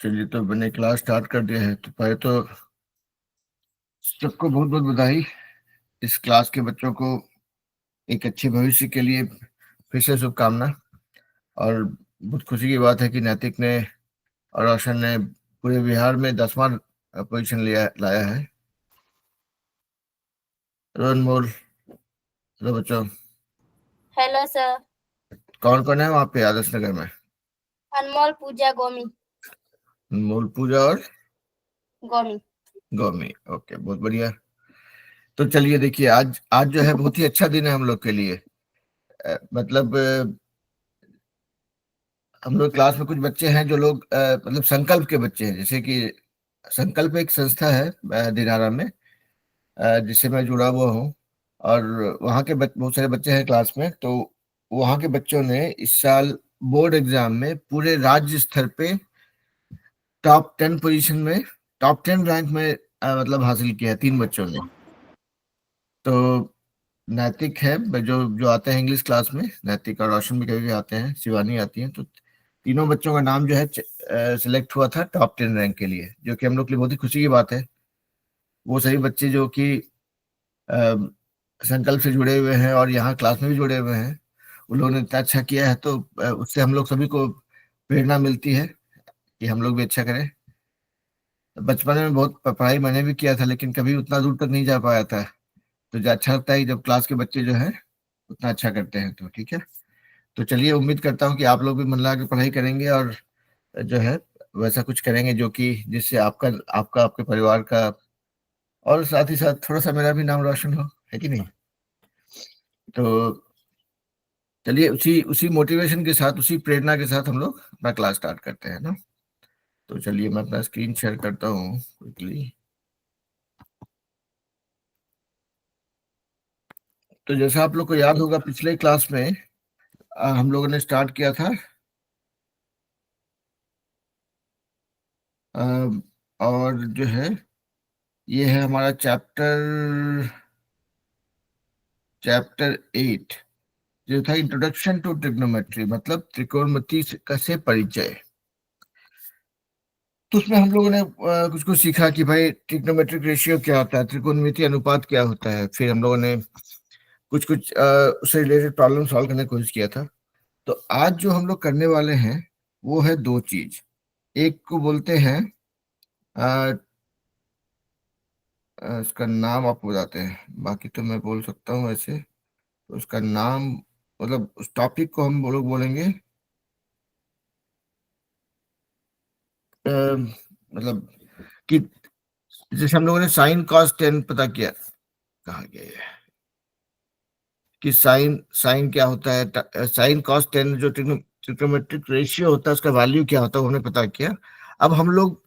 चलिए, तो मैंने क्लास स्टार्ट कर दिया है। तो पहले तो सबको बहुत बहुत बधाई। इस क्लास के बच्चों को एक अच्छे भविष्य के लिए फिर से शुभकामना। और बहुत खुशी की बात है कि नैतिक ने और रोशन ने पूरे बिहार में 10वां पोजीशन लिया लाया है। रोहन मोल, हेलो बच्चों। Hello sir. कौन कौन है वहाँ पे आदर्श नगर में? अनमोल, पूजा, गोमी। मोल, पूजा और गोमी। गौमी। ओके, बहुत बढ़िया। तो चलिए देखिए, आज आज जो है बहुत ही अच्छा दिन है हम लोग के लिए। मतलब हम लोग क्लास में कुछ बच्चे हैं जो लोग मतलब संकल्प के बच्चे हैं। जैसे कि संकल्प एक संस्था है दिनारा में, जिससे मैं जुड़ा हुआ हूँ। और वहाँ के बहुत सारे बच्चे हैं क्लास में। तो वहाँ के बच्चों ने इस साल बोर्ड एग्जाम में पूरे राज्य स्तर पे टॉप 10 पोजीशन में, टॉप 10 रैंक में मतलब हासिल किया है 3 बच्चों ने। तो नैतिक है जो जो आते हैं इंग्लिश क्लास में। नैतिक और रोशन भी कभी भी आते हैं, शिवानी आती हैं। तो तीनों बच्चों का नाम जो है सिलेक्ट हुआ था टॉप 10 रैंक के लिए, जो कि हम लोग के लिए बहुत ही खुशी की बात है। वो सभी बच्चे जो कि अ, संकल्प से जुड़े हुए हैं और यहाँ क्लास में भी जुड़े हुए हैं, उन लोगों ने इतना अच्छा किया है। तो उससे हम लोग सभी को प्रेरणा मिलती है कि हम लोग भी अच्छा करें। बचपन में बहुत पढ़ाई मैंने भी किया था, लेकिन कभी उतना दूर तक नहीं जा पाया था। तो जो अच्छा लगता है कि जब क्लास के बच्चे जो है उतना अच्छा करते हैं। तो ठीक है। तो चलिए, उम्मीद करता हूँ कि आप लोग भी मन लगा के पढ़ाई करेंगे और जो है वैसा कुछ करेंगे जो कि जिससे आपका आपका आपके परिवार का और साथ ही साथ थोड़ा सा मेरा भी नाम रोशन हो, है कि नहीं? तो चलिए, उसी उसी मोटिवेशन के साथ, उसी प्रेरणा के साथ हम लोग अपना क्लास स्टार्ट करते हैं ना। तो चलिए, मैं अपना स्क्रीन शेयर करता हूँ क्विकली। तो जैसा आप लोग को याद होगा, पिछले क्लास में हम लोगों ने स्टार्ट किया था अ, और जो है ये है हमारा चैप्टर चैप्टर 8, जो था इंट्रोडक्शन टू ट्रिग्नोमेट्री, मतलब त्रिकोणमिति से परिचय। तो उसमें हम लोगों ने कुछ कुछ सीखा कि भाई ट्रिग्नोमेट्रिक रेशियो क्या होता है, त्रिकोणमिति अनुपात क्या होता है। फिर हम लोगों ने कुछ कुछ उससे रिलेटेड प्रॉब्लम सॉल्व करने की कोशिश किया था। तो आज जो हम लोग करने वाले हैं वो है दो चीज। एक को बोलते हैं अ, इसका नाम आपको बताते हैं, बाकी तो मैं बोल सकता हूँ वैसे। तो उसका नाम, मतलब उस टॉपिक को हम लोग बोलेंगे मतलब कि जैसे हम लोगों ने साइन कॉस टेन पता किया, कहाँ गया ये, कि साइन साइन क्या होता है, साइन कॉस टेन जो ट्रिग्नोमेट्रिक रेशियो होता है उसका वैल्यू क्या होता है वो हमने पता किया। अब हम लोग,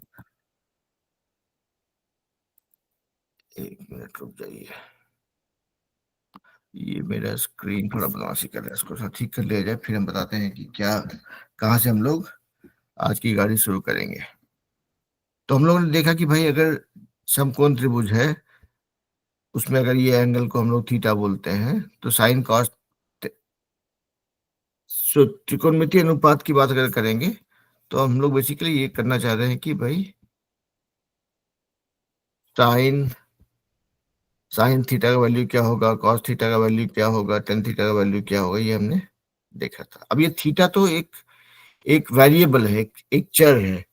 एक मिनट रुक जाइए, ये मेरा स्क्रीन थोड़ा बदमाशी कर रहा है, इसको थोड़ा ठीक कर लिया जाए, फिर हम बताते हैं कि क्या, कहाँ से हम लोग आज की गाड़ी शुरू करेंगे। तो हम लोगों ने देखा कि भाई अगर समकोण त्रिभुज है, उसमें अगर ये एंगल को हम लोग थीटा बोलते हैं, तो साइन कॉस, सो त्रिकोणमितीय अनुपात की बात अगर करेंगे तो हम लोग बेसिकली ये करना चाह रहे हैं कि भाई साइन साइन थीटा का वैल्यू क्या होगा, कॉस थीटा का वैल्यू क्या होगा, टेन थीटा का वैल्यू क्या होगा, ये हमने देखा था। अब ये थीटा तो एक एक वेरिएबल है, एक चर है।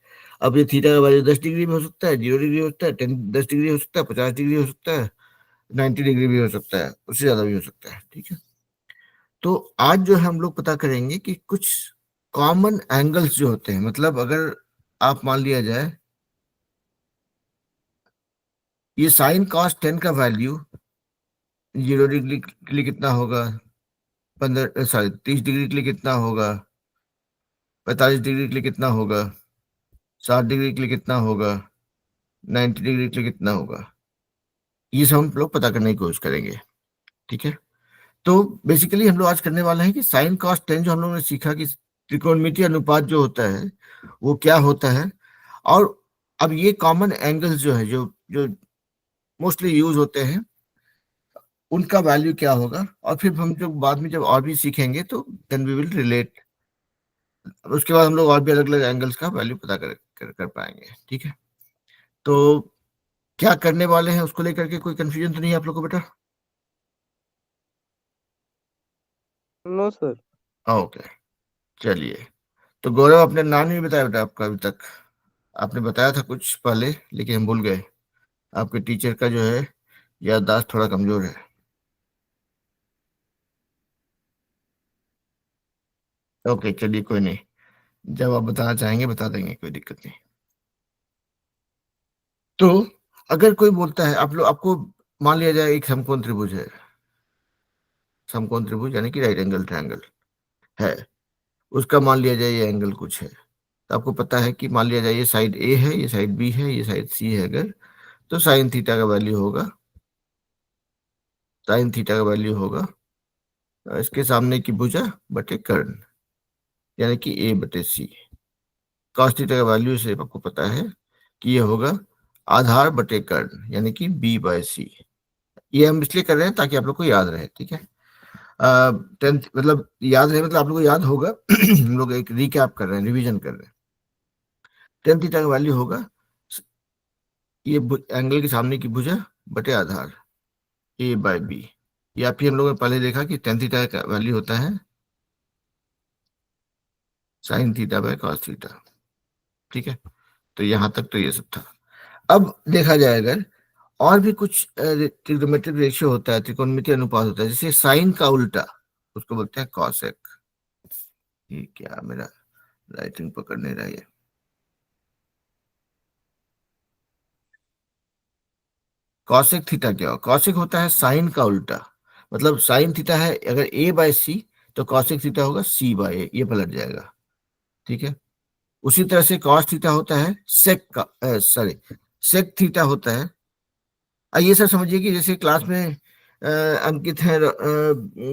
अब ये थीटा का वैल्यू 10 डिग्री में हो सकता है, 0 डिग्री हो सकता है, 10 डिग्री हो सकता है, 50 डिग्री हो सकता है, 90 डिग्री भी हो सकता है, उससे ज्यादा भी हो सकता है। ठीक है। तो आज जो है हम लोग पता करेंगे कि कुछ कॉमन एंगल्स जो होते हैं, मतलब अगर आप मान लिया जाए ये साइन कॉस टेन का वैल्यू 0 डिग्री के लिए कितना होगा, 30 डिग्री के लिए कितना होगा, 45 डिग्री के लिए कितना होगा, 60 डिग्री के लिए कितना होगा, 90 डिग्री के लिए कितना होगा, ये सब हम लोग पता करने की कोशिश करेंगे। ठीक है। तो बेसिकली हम लोग आज करने वाले हैं कि साइन कॉस टेन जो हम लोगों ने सीखा कि त्रिकोणमितीय अनुपात जो होता है वो क्या होता है। और अब ये कॉमन एंगल्स जो है, जो जो मोस्टली यूज होते हैं, उनका वैल्यू क्या होगा। और फिर हम जब बाद में जब और भी सीखेंगे तो देन वी विल रिलेट उसके बाद हम लोग और भी अलग अलग एंगल्स का वैल्यू पता कर पाएंगे। ठीक है, तो क्या करने वाले हैं उसको लेकर के कोई कंफ्यूजन तो नहीं है आप लोग को बेटा? No sir. ओके, चलिए। तो गौरव, अपने नाम नहीं बताया बेटा आपका अभी तक। आपने बताया था कुछ पहले, लेकिन हम भूल गए। आपके टीचर का जो है याददाश्त थोड़ा कमजोर है। ओके, चलिए, कोई नहीं। जब आप बताना चाहेंगे बता देंगे, कोई दिक्कत नहीं। तो अगर कोई बोलता है, आप लोग आपको मान लिया जाए एक समकोण त्रिभुज है। समकोण त्रिभुज यानी कि राइट एंगल ट्रायंगल है। उसका मान लिया जाए ये एंगल कुछ है। तो आपको पता है कि मान लिया जाए ये साइड ए है, ये साइड बी है, ये साइड सी है। अगर तो साइन थीटा का वैल्यू होगा, साइन थीटा का वैल्यू होगा इसके सामने की भुजा बटे कर्ण, यानी कि ए बटे सी। कॉस थीटा का वैल्यू से आपको पता है कि ये होगा आधार बटे कर्ण, यानी कि बी बाय सी। ये हम इसलिए कर रहे हैं ताकि आप लोग को याद रहे। ठीक है, टेंथ मतलब याद रहे, मतलब आप लोग को याद होगा। हम लोग एक रिकैप कर रहे हैं, रिवीजन कर रहे हैं। टेन थीटा का वैल्यू होगा ये एंगल के सामने की भुजा बटे आधार ए बाय बी। या फिर हम लोगों ने पहले देखा कि टेन थीटा का वैल्यू होता है sign theta by cos theta. ठीक है, तो यहां तक तो ये सब था। अब देखा जाए अगर और भी कुछ ट्रिग्नोमेट्रिक रेशियो होता है, त्रिकोणमितीय अनुपात होता है, जैसे साइन का उल्टा, उसको बोलते हैं कॉसेक। ये क्या मेरा राइटिंग पकड़ नहीं रहा है। कॉसेक थीटा क्या हो? कॉसेक होता है साइन का उल्टा। मतलब साइन थीटा है अगर ए बाय सी, तो कॉसेक थीटा होगा सी बाय ए, ये पलट जाएगा। ठीक है, उसी तरह से कॉस थीटा होता है सेक का, सॉरी, सेक थीटा होता है। ये सब समझिए कि जैसे क्लास में अंकित है,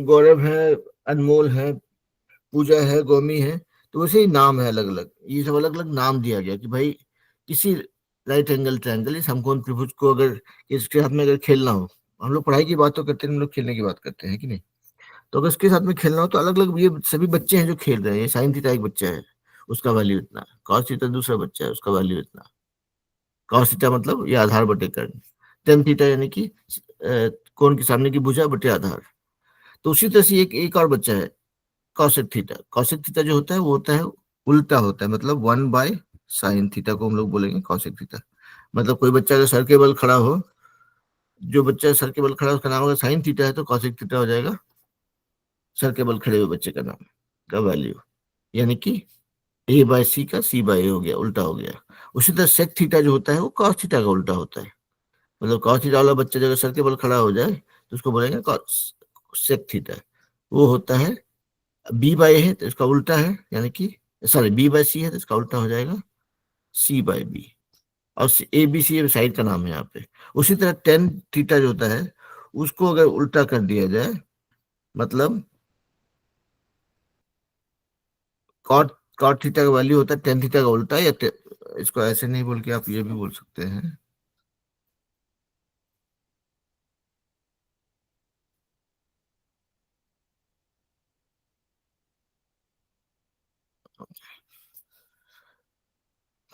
गौरव है, अनमोल है, पूजा है, गोमी है, तो वैसे ही नाम है अलग अलग। ये सब अलग अलग नाम दिया गया कि भाई किसी राइट एंगल ट्रायंगल, इस समकोण त्रिभुज को अगर इसके साथ में अगर खेलना हो, हम लोग पढ़ाई की बात तो करते हैं, हम लोग खेलने की बात करते हैं कि नहीं? तो अगर इसके साथ में खेलना हो तो अलग अलग, ये सभी बच्चे हैं जो खेल रहे हैं। ये साइन थीटा एक बच्चा है, उसका वैल्यू इतना। कॉस थीटा दूसरा बच्चा है, उसका वैल्यू इतना। कॉस थीटा मतलब ये आधार बटे कर्ण। टेन थीटा यानी कि कोण के सामने की भुजा बटे आधार। तो उसी तरह से एक और बच्चा है कॉसेक थीटा। कॉसेक थीटा जो होता है वो होता है उल्टा होता है, मतलब वन बाय साइन थीटा को हम लोग बोलेंगे कॉसेक थीटा। मतलब कोई बच्चा अगर सर के बल खड़ा हो, जो बच्चा सर के बल खड़ा है उसका नाम अगर साइन थीटा है, तो कॉसेक थीटा हो जाएगा सर के बल खड़े हुए बच्चे का नाम का वैल्यू। यानी कि ए बाय सी का सी बाय ए हो गया, उल्टा हो गया। उसी तरह सेक थीटा जो होता है वो कॉस थीटा का उल्टा होता है। मतलब कॉस थीटा वाला बच्चा जब सर के बल खड़ा हो जाए तो उसको बोलेंगे कॉस सेक थीटा। वो होता है बी बाय है तो इसका उल्टा है, यानी कि सॉरी बी बाय सी है तो इसका उल्टा हो जाएगा सी बाय बी। और ए बी सी साइड का नाम है यहाँ पे। उसी तरह टेन थीटा जो होता है उसको अगर उल्टा कर दिया जाए, मतलब कॉट कॉट थीटा का वैल्यू होता है टेन थीटा का उल्टा, या इसको ऐसे नहीं बोल के आप ये भी बोल सकते हैं।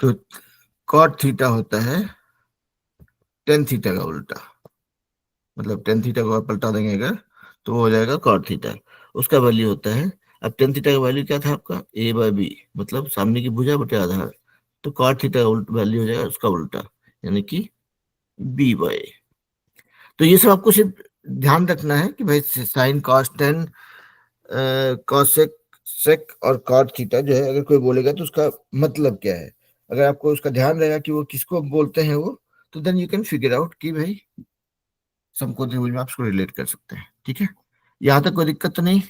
तो कॉट थीटा होता है टेन थीटा का उल्टा। मतलब टेन थीटा को आप पलटा देंगे अगर, तो वो हो जाएगा कॉट थीटा। उसका वैल्यू होता है, अब टेन थीटा का वैल्यू क्या था आपका? ए बाय बी, मतलब सामने की भुजा बटे आधार। तो कॉट थीटा का वैल्यू हो जाएगा उसका उल्टा, यानी कि बी बाय। तो ये सब आपको सिर्फ ध्यान रखना है कि भाई साइन कॉस टेन, कॉसेक, सेक और कॉट थीटा जो है, अगर कोई बोलेगा तो उसका मतलब क्या है। अगर आपको उसका ध्यान रहेगा कि वो किसको बोलते हैं वो, तो then you can figure out कि भाई समकोण त्रिभुज में आप उसको रिलेट कर सकते हैं। ठीक है, यहाँ तक कोई दिक्कत तो नहीं?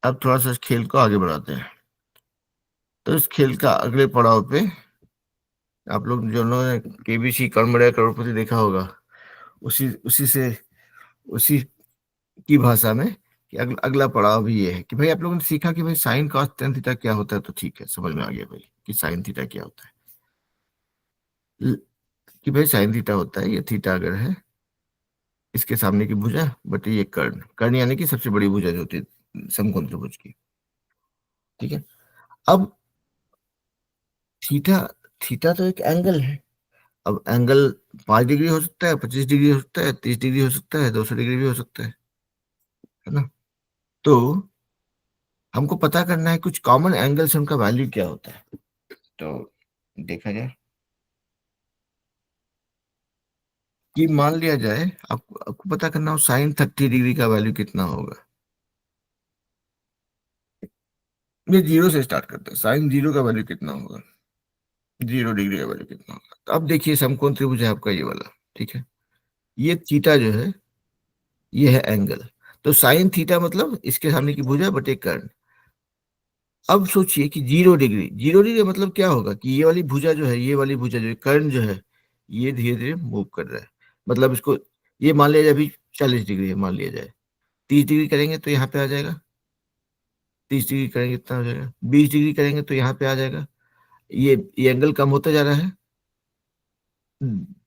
अब थोड़ा सा इस खेल को आगे बढ़ाते हैं। तो इस खेल का अगले पड़ाव पे आप लोग जो ने केबीसी कर्ण बढ़िया करोड़पति देखा होगा, उसी उसी से उसी की भाषा में कि अगला पड़ाव भी ये है कि भाई आप लोगों ने सीखा कि भाई साइन कॉस टेन थीटा क्या होता है, तो ठीक है, समझ में आ गया भाई कि साइन थीटा क्या होता है। ल- कि भाई साइन थीटा होता है, ये थीटा अगर है, इसके सामने की भुजा बटे ये कर्ण। कर्ण यानी कि सबसे बड़ी भुजा जो होती है समकोण त्रिभुज की। ठीक है, अब थीटा, थीटा तो एक एंगल है। अब एंगल 5 डिग्री हो सकता है, 25 डिग्री हो सकता है, 30 डिग्री हो सकता है, 200 डिग्री भी हो सकता है ना। तो हमको पता करना है कुछ कॉमन एंगल से उनका वैल्यू क्या होता है। तो देखा जाए कि मान लिया जाए आपको पता करना हो साइन 30 डिग्री का वैल्यू कितना होगा। ये जीरो से स्टार्ट करते हैं, साइन जीरो का वैल्यू कितना होगा, 0 डिग्री का वैल्यू कितना होगा। तो अब देखिए समकोण त्रिभुज है आपका ये वाला, ठीक है, ये थीटा जो है ये है एंगल। तो साइन थीटा मतलब इसके सामने की भुजा बटे कर्ण। अब सोचिए कि 0 डिग्री, 0 डिग्री मतलब क्या होगा कि ये वाली भुजा जो है, ये वाली भुजा जो है, कर्ण जो है, ये धीरे धीरे मूव कर रहा है। मतलब इसको ये मान लिया जाए अभी 40 डिग्री है, मान लिया जाए 30 डिग्री करेंगे तो यहाँ पे आ जाएगा, 30 डिग्री करेंगे इतना हो जाएगा, 20 डिग्री करेंगे तो यहाँ पे आ जाएगा। ये एंगल कम होता जा रहा है,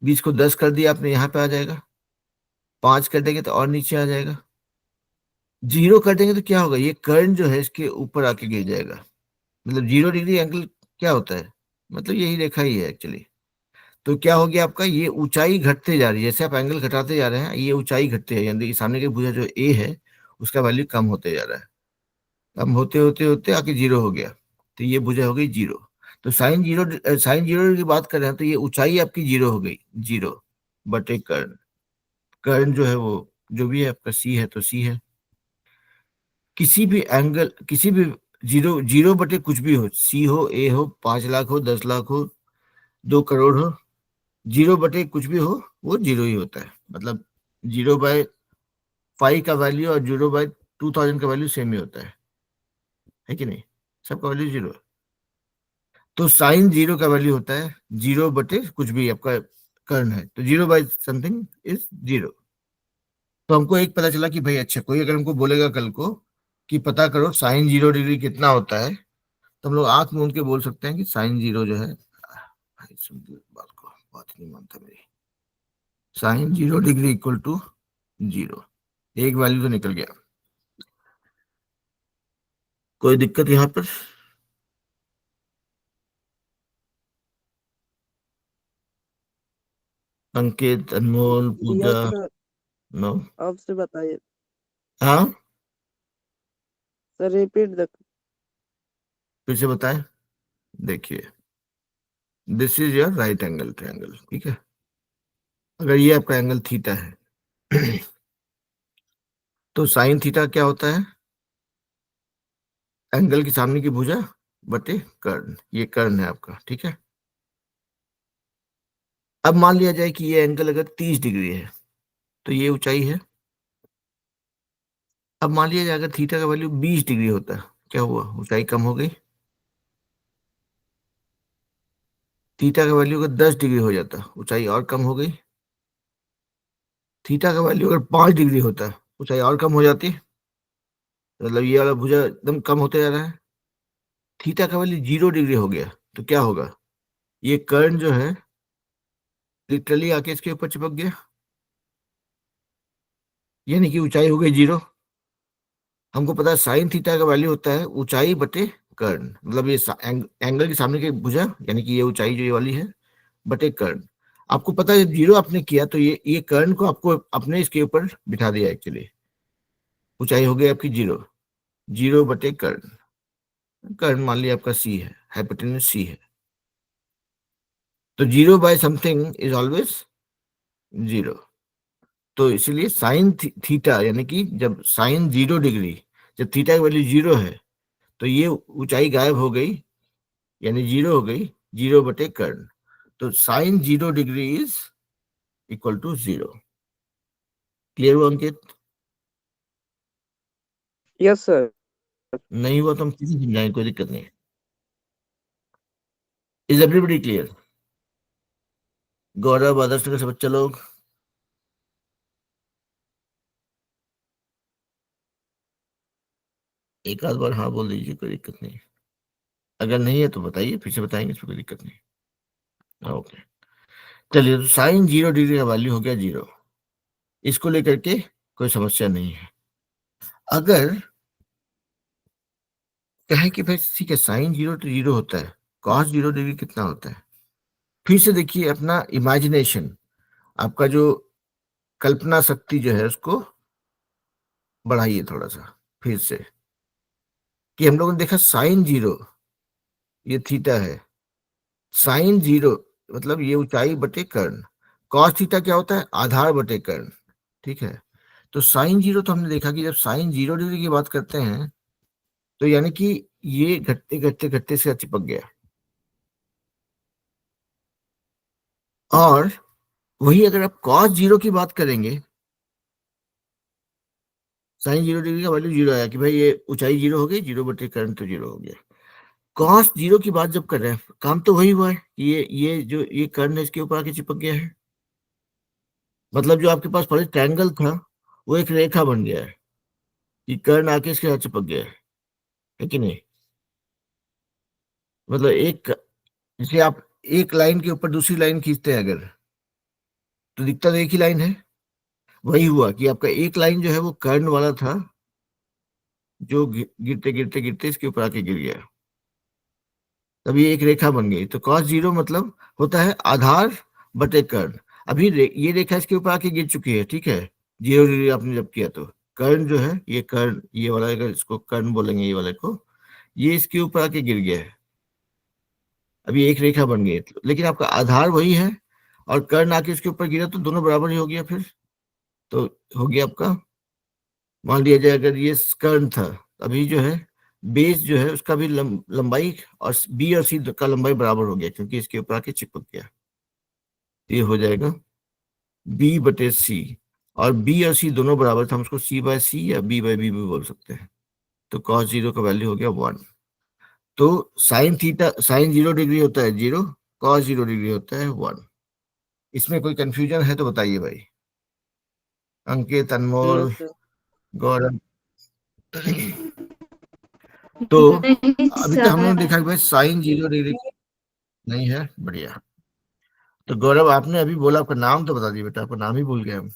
20 को 10 कर दिया आपने, यहाँ पे आ जाएगा। 5 कर देंगे तो और नीचे आ जाएगा। 0 कर देंगे तो क्या होगा, ये कर्ण जो है इसके ऊपर आके गिर जाएगा। मतलब 0 डिग्री एंगल क्या होता है, मतलब यही रेखा ही है एक्चुअली। तो क्या हो गया आपका, ये ऊंचाई घटते जा रही है, जैसे आप एंगल घटाते जा रहे हैं ये ऊंचाई घटते है, यानी कि सामने की भुजा जो ए है उसका वैल्यू कम होते जा रहा है। कम होते होते होते आके 0 हो गया, तो ये भुजा हो गई 0। तो साइन 0 की बात कर रहे हैं तो ये ऊंचाई आपकी 0 हो गई, 0 बटे कर्ण। कर्ण जो है वो जो भी है आपका सी है, तो सी है। किसी भी एंगल, किसी भी 0 बटे कुछ भी हो, सी हो, ए हो, 5 लाख हो, 10 लाख हो, 2 करोड़ हो, 0 बटे कुछ भी हो वो 0 ही होता है। मतलब 0/5 का वैल्यू और 0/2000 का वैल्यू सेम ही होता है कि नहीं, सबका वैल्यू 0 है। तो साइन 0 का वैल्यू होता है 0 बटे कुछ भी आपका कर्ण है, तो 0/समथिंग इज 0। तो हमको एक पता चला कि भाई अच्छा, कोई अगर हमको बोलेगा कल को कि पता करो साइन 0 डिग्री कितना होता है, तो हम लोग आंख मूंद के बोल सकते हैं कि साइन 0 जो है, भाई सुन लो बात को, बात नहीं मानता मेरी, साइन 0 डिग्री इक्वल टू 0। एक वैल्यू तो निकल गया। कोई दिक्कत यहाँ पर? Ankit, Anmol, Pooja? Yes sir. No? आपसे बताइए हाँ, सर, रिपीट द। फिर से बताएं। देखिए, this is your right angle triangle, ठीक है। अगर ये आपका एंगल थीटा है तो साइन थीटा क्या होता है, एंगल के सामने की भुजा बटे कर्ण। ये कर्ण है आपका, ठीक है। अब मान लिया जाए कि ये एंगल अगर 30 डिग्री है तो ये ऊंचाई है। अब मान लिया जाए अगर थीटा का वैल्यू 20 डिग्री होता है, क्या हुआ, ऊंचाई कम हो गई। थीटा का वैल्यू अगर 10 डिग्री हो जाता, ऊंचाई और कम हो गई। थीटा का वैल्यू अगर 5 डिग्री होता, ऊंचाई और कम हो जाती। मतलब ये वाला भुजा एकदम कम होते जा रहा है। थीटा का वैल्यू 0 डिग्री हो गया तो क्या होगा, ये कर्ण जो है लिटरली आके इसके ऊपर चिपक गया, यानी कि ऊंचाई हो गई 0। हमको पता है साइन थीटा का वैल्यू होता है ऊंचाई बटे कर्ण। मतलब ये एंगल के सामने की भुजा, यानी कि ये ऊंचाई जो ये वाली है, बटे कर्ण। आपको पता है जब 0 आपने किया तो ये कर्ण को आपको अपने इसके ऊपर बिठा दिया एक्चुअली। ऊंचाई हो गई आपकी 0, 0 बटे कर्ण। कर्ण मान लिया आपका सी है, हाइपोटेन्यूज सी है। तो 0/समथिंग इज ऑलवेज 0। तो इसीलिए साइन थीटा, यानी कि जब साइन 0 डिग्री, जब थीटा की वैल्यू 0 है तो ये ऊंचाई गायब हो गई, यानी 0 हो गई, 0 बटे कर्ण। तो sine 0 degree is equal to 0। Clear हुआ अंकित? Yes sir. नहीं हुआ तो हम किसी समझाएं, कोई दिक्कत नहीं। Is everybody clear? Gaurav, Adarsh Nagar से बच्चा लोग? एक आध बार हाँ बोल दीजिए, कोई दिक्कत नहीं। अगर नहीं है तो बताइए, फिर से बताएंगे, इसमें कोई दिक्कत नहीं। ओके, चलिए। तो साइन 0 डिग्री का वैल्यू हो गया 0, इसको लेकर के कोई समस्या नहीं है। अगर क्या है कि भाई ठीक है, साइन 0 तो 0 होता है, कॉस 0 डिग्री कितना होता है? फिर से देखिए अपना इमेजिनेशन, आपका जो कल्पना शक्ति जो है उसको बढ़ाइए थोड़ा सा फिर से, कि हम लोगों ने देखा साइन 0 ये थीटा है, साइन 0 मतलब ये ऊंचाई बटे कर्ण, कॉस थीटा क्या होता है? आधार बटे कर्ण, ठीक है। तो साइन 0 तो हमने देखा कि जब साइन 0 डिग्री की बात करते हैं तो यानी कि ये घटते घटते घटते से चिपक गया, और वही अगर आप कॉस 0 की बात करेंगे, साइन 0 डिग्री का वैल्यू 0 आया कि भाई ये ऊंचाई 0 हो गई, 0 बटे कर्ण तो 0 हो गया। कॉस 0 की बात जब कर रहे हैं, काम तो वही हुआ है, ये जो ये कर्ण है इसके ऊपर आके चिपक गया है, मतलब जो आपके पास पहले ट्रायंगल था वो एक रेखा बन गया है कि कर्ण आके इसके साथ चिपक गया है कि नहीं? मतलब एक, जैसे आप एक लाइन के ऊपर दूसरी लाइन खींचते हैं अगर, तो दिखता तो एक ही लाइन है, वही हुआ कि आपका एक लाइन जो है वो कर्ण वाला था, जो गिरते गिरते गिरते इसके ऊपर आके गिर गया, तब ये एक रेखा बन गई। तो कॉस 0 मतलब होता है आधार बटे कर्ण। अभी ये रेखा इसके ऊपर आके गिर चुकी है, ठीक है, 0 डिग्री आपने जब किया तो कर्ण जो है ये कर्ण, ये वाला अगर इसको कर्ण बोलेंगे ये वाले को, ये इसके ऊपर आके गिर गया है, अभी एक रेखा बन गई, लेकिन आपका आधार वही है और कर्ण आके इसके ऊपर गिरा तो दोनों बराबर ही हो गया फिर। तो हो गया आपका, मान लिया जाए अगर ये कर्ण था, अभी जो है बेस जो है उसका भी लंबाई और बी और सी का लंबाई बराबर हो गया क्योंकि इसके ऊपर आके चिपक गया, ये हो जाएगा बी बटे सी, और बी और सी दोनों बराबर था, हम उसको सी बाय सी या बी बाय बी भी बोल सकते हैं। तो कॉस 0 का वैल्यू हो गया 1। तो साइन थीटा, साइन 0 डिग्री होता है 0, कॉस 0 डिग्री होता है 1। इसमें कोई कंफ्यूजन है तो बताइए भाई। अंकित, नो अनमोल, सर। गौरव। तो नहीं अभी तक हम लोगों ने सर। देखा कि भाई साइन 0 डिग्री नहीं है, बढ़िया। तो गौरव आपने अभी बोला, आपका नाम तो बता दिए बेटा, आपका नाम ही भूल गए हम।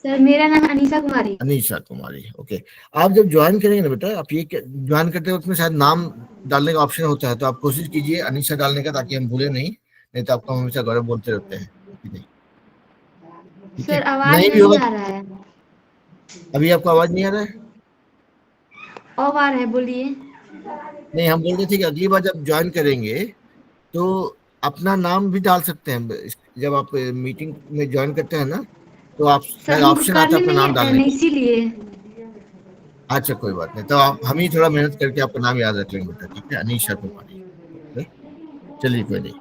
सर मेरा नाम अनीशा कुमारी। अनीशा कुमारी, ओके। आप जब ज्वाइन करेंगे ना बेटा, आप ये ज्वाइन करते वक्त में शायद नाम डालने का ऑप्शन होता है, तो आप कोशिश कीजिए अनीशा डालने का, ताकि हम भूले नहीं, नहीं तो आपको हम हमेशा गौरव बोलते रहते हैं कि नहीं, ठीक है? सर आवाज नहीं भी नहीं होगा, आ रहा है। अभी आपको आवाज नहीं आ रहा है? अब आ रहा है, बोलिए। नहीं, हम बोल रहे थे कि अगली बार जब ज्वाइन करेंगे तो अपना नाम भी डाल सकते हैं, जब आप मीटिंग में ज्वाइन करते हैं ना, तो आप सर शायद हमको ऑप्शन आता करने है अपना नाम नहीं डालने नहीं, का। इसीलिए। अच्छा कोई बात नहीं, तो आप हम ही थोड़ा मेहनत करके आपका नाम याद रख लेंगे बेटा, ठीक है, अनीशा कुमारी। ओके, चलिए कोई नहीं।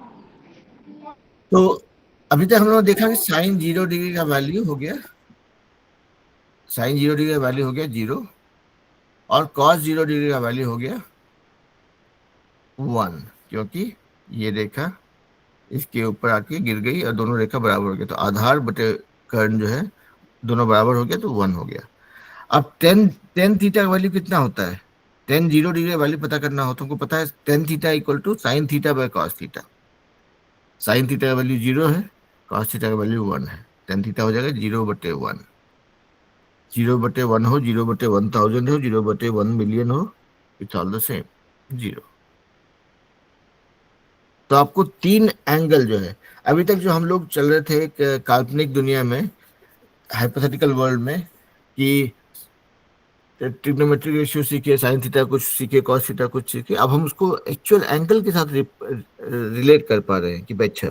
तो अभी तक हम लोगों ने देखा कि साइन 0 डिग्री का वैल्यू हो गया, साइन 0 डिग्री का वैल्यू हो गया 0, और कॉस 0 डिग्री का वैल्यू हो गया 1, क्योंकि ये रेखा इसके ऊपर आके गिर गई और दोनों रेखा बराबर हो गया, तो आधार बटे कर्ण जो है दोनों बराबर हो गया, तो 1 हो गया। अब टेन थीटा का वैल्यू कितना होता है? टेन 0 डिग्री का वैल्यू पता करना हो, तुमको पता है tan theta equal to sine theta by cos theta. Sine theta का वैल्यू 0 है, कॉस थीटा का वैल्यू 1 है, टेन थीटा हो जाएगा 0/1। 0/1 हो, 0/1000 हो, 0/1 मिलियन हो, इट्स ऑल द सेम, 0। तो आपको तीन एंगल जो है, अभी तक जो हम लोग चल रहे थे एक काल्पनिक दुनिया में, हाइपोथेटिकल वर्ल्ड में, कि ट्रिग्नोमेट्रिक रेशियो सीखे, साइन थीटा कुछ सीखे, कॉस थीटा कुछ सीखे, अब हम उसको एक्चुअल एंगल के साथ रिलेट कर पा रहे हैं कि भाई अच्छा,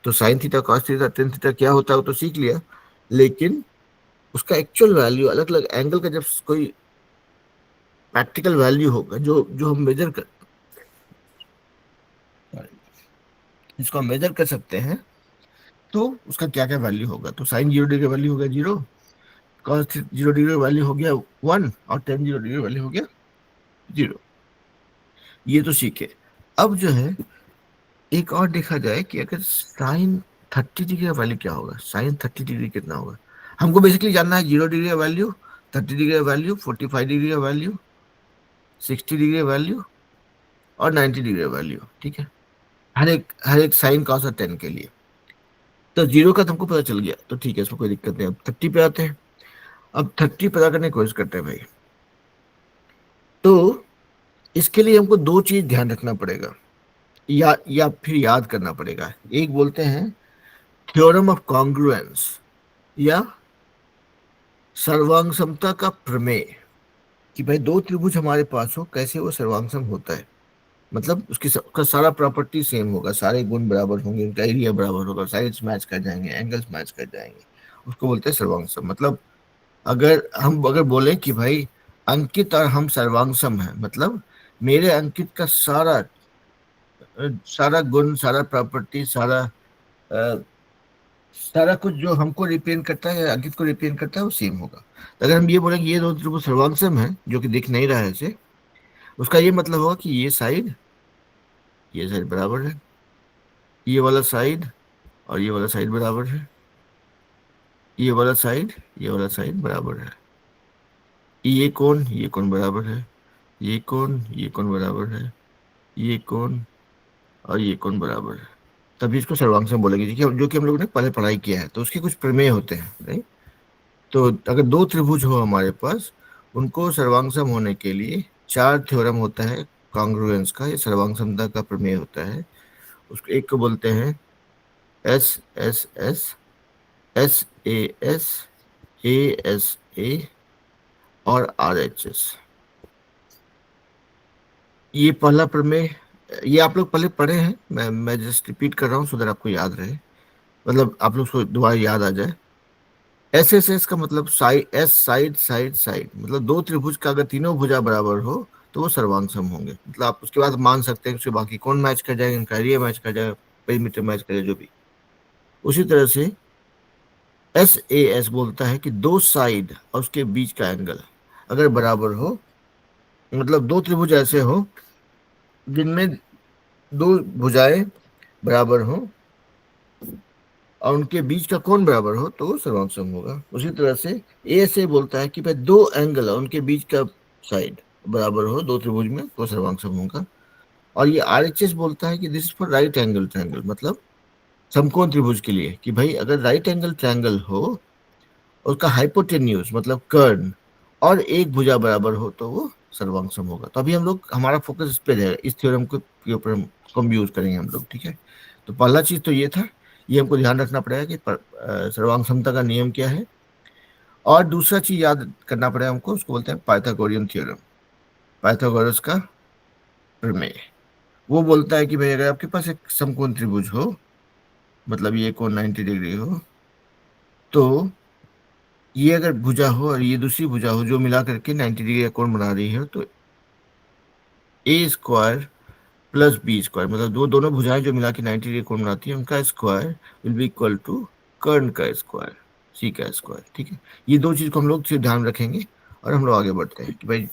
तो sine theta, cos theta, tan theta क्या होता है वो तो सीख लिया, लेकिन उसका एक्चुअल वैल्यू, अलग अलग एंगल का जब कोई प्रैक्टिकल वैल्यू होगा जो जो हम मेजर कर, जिसको हम मेजर कर सकते हैं, तो उसका क्या क्या वैल्यू होगा। तो साइन 0 डिग्री का वैल्यू हो गया 0, कॉस 0 डिग्री का वैल्यू हो गया 1, और टेन 0 डिग्री का वैल्यू हो गया 0। ये तो सीखे। अब जो है एक और देखा जाए कि अगर साइन 30 डिग्री का वैल्यू क्या होगा, साइन 30 डिग्री कितना होगा। हमको बेसिकली जानना है 0 डिग्री का वैल्यू, 30 डिग्री का वैल्यू, 45 डिग्री का वैल्यू, 60 डिग्री का वैल्यू, और 90 डिग्री का वैल्यू, ठीक है, हर एक साइन कॉस और टेन के लिए। तो 0 का तुमको पता चल गया तो ठीक है, इसमें कोई दिक्कत नहीं। अब 30 पे आते हैं, अब 30 पता करने की कोशिश करते हैं भाई। तो इसके लिए हमको दो चीज ध्यान रखना पड़ेगा या फिर याद करना पड़ेगा। एक बोलते हैं थ्योरम ऑफ कॉन्ग्रुएंस या सर्वांग समता का प्रमेय, कि भाई दो त्रिभुज हमारे पास हो कैसे वो सर्वांग सम होता है। मतलब उसका सारा प्रॉपर्टी सेम होगा, सारे गुण बराबर होंगे, उनका एरिया बराबर होगा, साइड्स मैच कर जाएंगे, एंगल्स मैच कर जाएंगे, उसको बोलते हैं सर्वांग सम। मतलब अगर बोले कि भाई अंकित और हम सर्वांग सम है, मतलब मेरे अंकित का सारा गुण, सारा प्रॉपर्टी, सारा कुछ जो हमको रिप्रेजेंट करता है या अंकित को रिप्रेजेंट करता है वो सेम होगा। तो अगर हम ये बोलेंगे ये दोनों त्रिभुज सर्वांग सम है, जो कि दिख नहीं रहा है इसे, उसका ये मतलब होगा कि ये साइड बराबर है, ये वाला साइड और ये वाला साइड बराबर है, ये वाला साइड बराबर है, ये कोण बराबर है, ये कोण बराबर है, ये कोण और ये कोण बराबर है, तभी इसको सर्वांग सम बोलेंगे, जो कि हम लोगों ने पहले पढ़ाई किया है। तो उसके कुछ प्रमेय होते हैं, नहीं? तो अगर दो त्रिभुज हो हमारे पास, उनको सर्वांग सम होने के लिए चार थ्योरम होता है कॉन्ग्रुएंस का, ये सर्वांग समता का प्रमेय होता है। उसको एक को बोलते हैं S S S, S S, A S A और आर एच एस। ये पहला प्रमेय, ये आप लोग पहले पढ़े हैं, मैं जस्ट रिपीट कर रहा हूँ सो दैट आपको याद रहे, मतलब आप लोग को दोबारा याद आ जाए। एस एस एस का मतलब साइड, मतलब दो त्रिभुज का अगर तीनों भुजा बराबर हो तो वो सर्वांग सम होंगे। मतलब आप उसके बाद मान सकते हैं कि बाकी कौन मैच कर जाएंगे, इनका एरिया मैच कर जाएगा, पेरीमीटर मैच कर जाएगा, जो भी। उसी तरह से एस ए एस बोलता है कि दो साइड और उसके बीच का एंगल अगर बराबर हो, मतलब दो त्रिभुज ऐसे हो जिनमें दो भुजाएं बराबर हो और उनके बीच का कोण बराबर हो तो वो सर्वांग सम होगा। उसी तरह से ए से बोलता है कि भाई दो एंगल और उनके बीच का साइड बराबर हो दो त्रिभुज में तो सर्वांग सम होगा। और ये आरएचएस बोलता है कि this is for right angle triangle, मतलब समकोण त्रिभुज के लिए, कि भाई अगर राइट एंगल ट्रायंगल हो, उसका हाइपोटेन्यूज मतलब कर्ण और एक भुजा बराबर हो तो वो सर्वांग सम होगा। तो अभी हम लोग, हमारा फोकस इस पे रहेगा, इस थ्योरम के ऊपर हम यूज करेंगे हम लोग, ठीक है। तो पहला चीज तो ये था, ये हमको ध्यान रखना पड़ेगा कि सर्वांग समता का नियम क्या है। और दूसरा चीज याद करना पड़ेगा हमको, उसको बोलते हैं पाइथागोरियन थ्योरम, पाइथागोरस का प्रमेय। वो बोलता है कि भाई अगर आपके पास एक समकोण त्रिभुज हो, मतलब ये कोण 90 डिग्री हो, तो ये अगर भुजा हो और ये दूसरी भुजा हो जो मिला करके 90 डिग्री का कोण बना रही है, तो ए स्क्वायर प्लस बी स्क्वायर, मतलब दोनों भुजाएं जो मिला के 90 डिग्री कोण बनाती है, उनका square will be equal to कर्ण का स्क्वायर, सी का स्क्वायर, ठीक है। ये दो चीज को हम लोग सिर्फ ध्यान रखेंगे और हम लोग आगे बढ़ते हैं कि भाई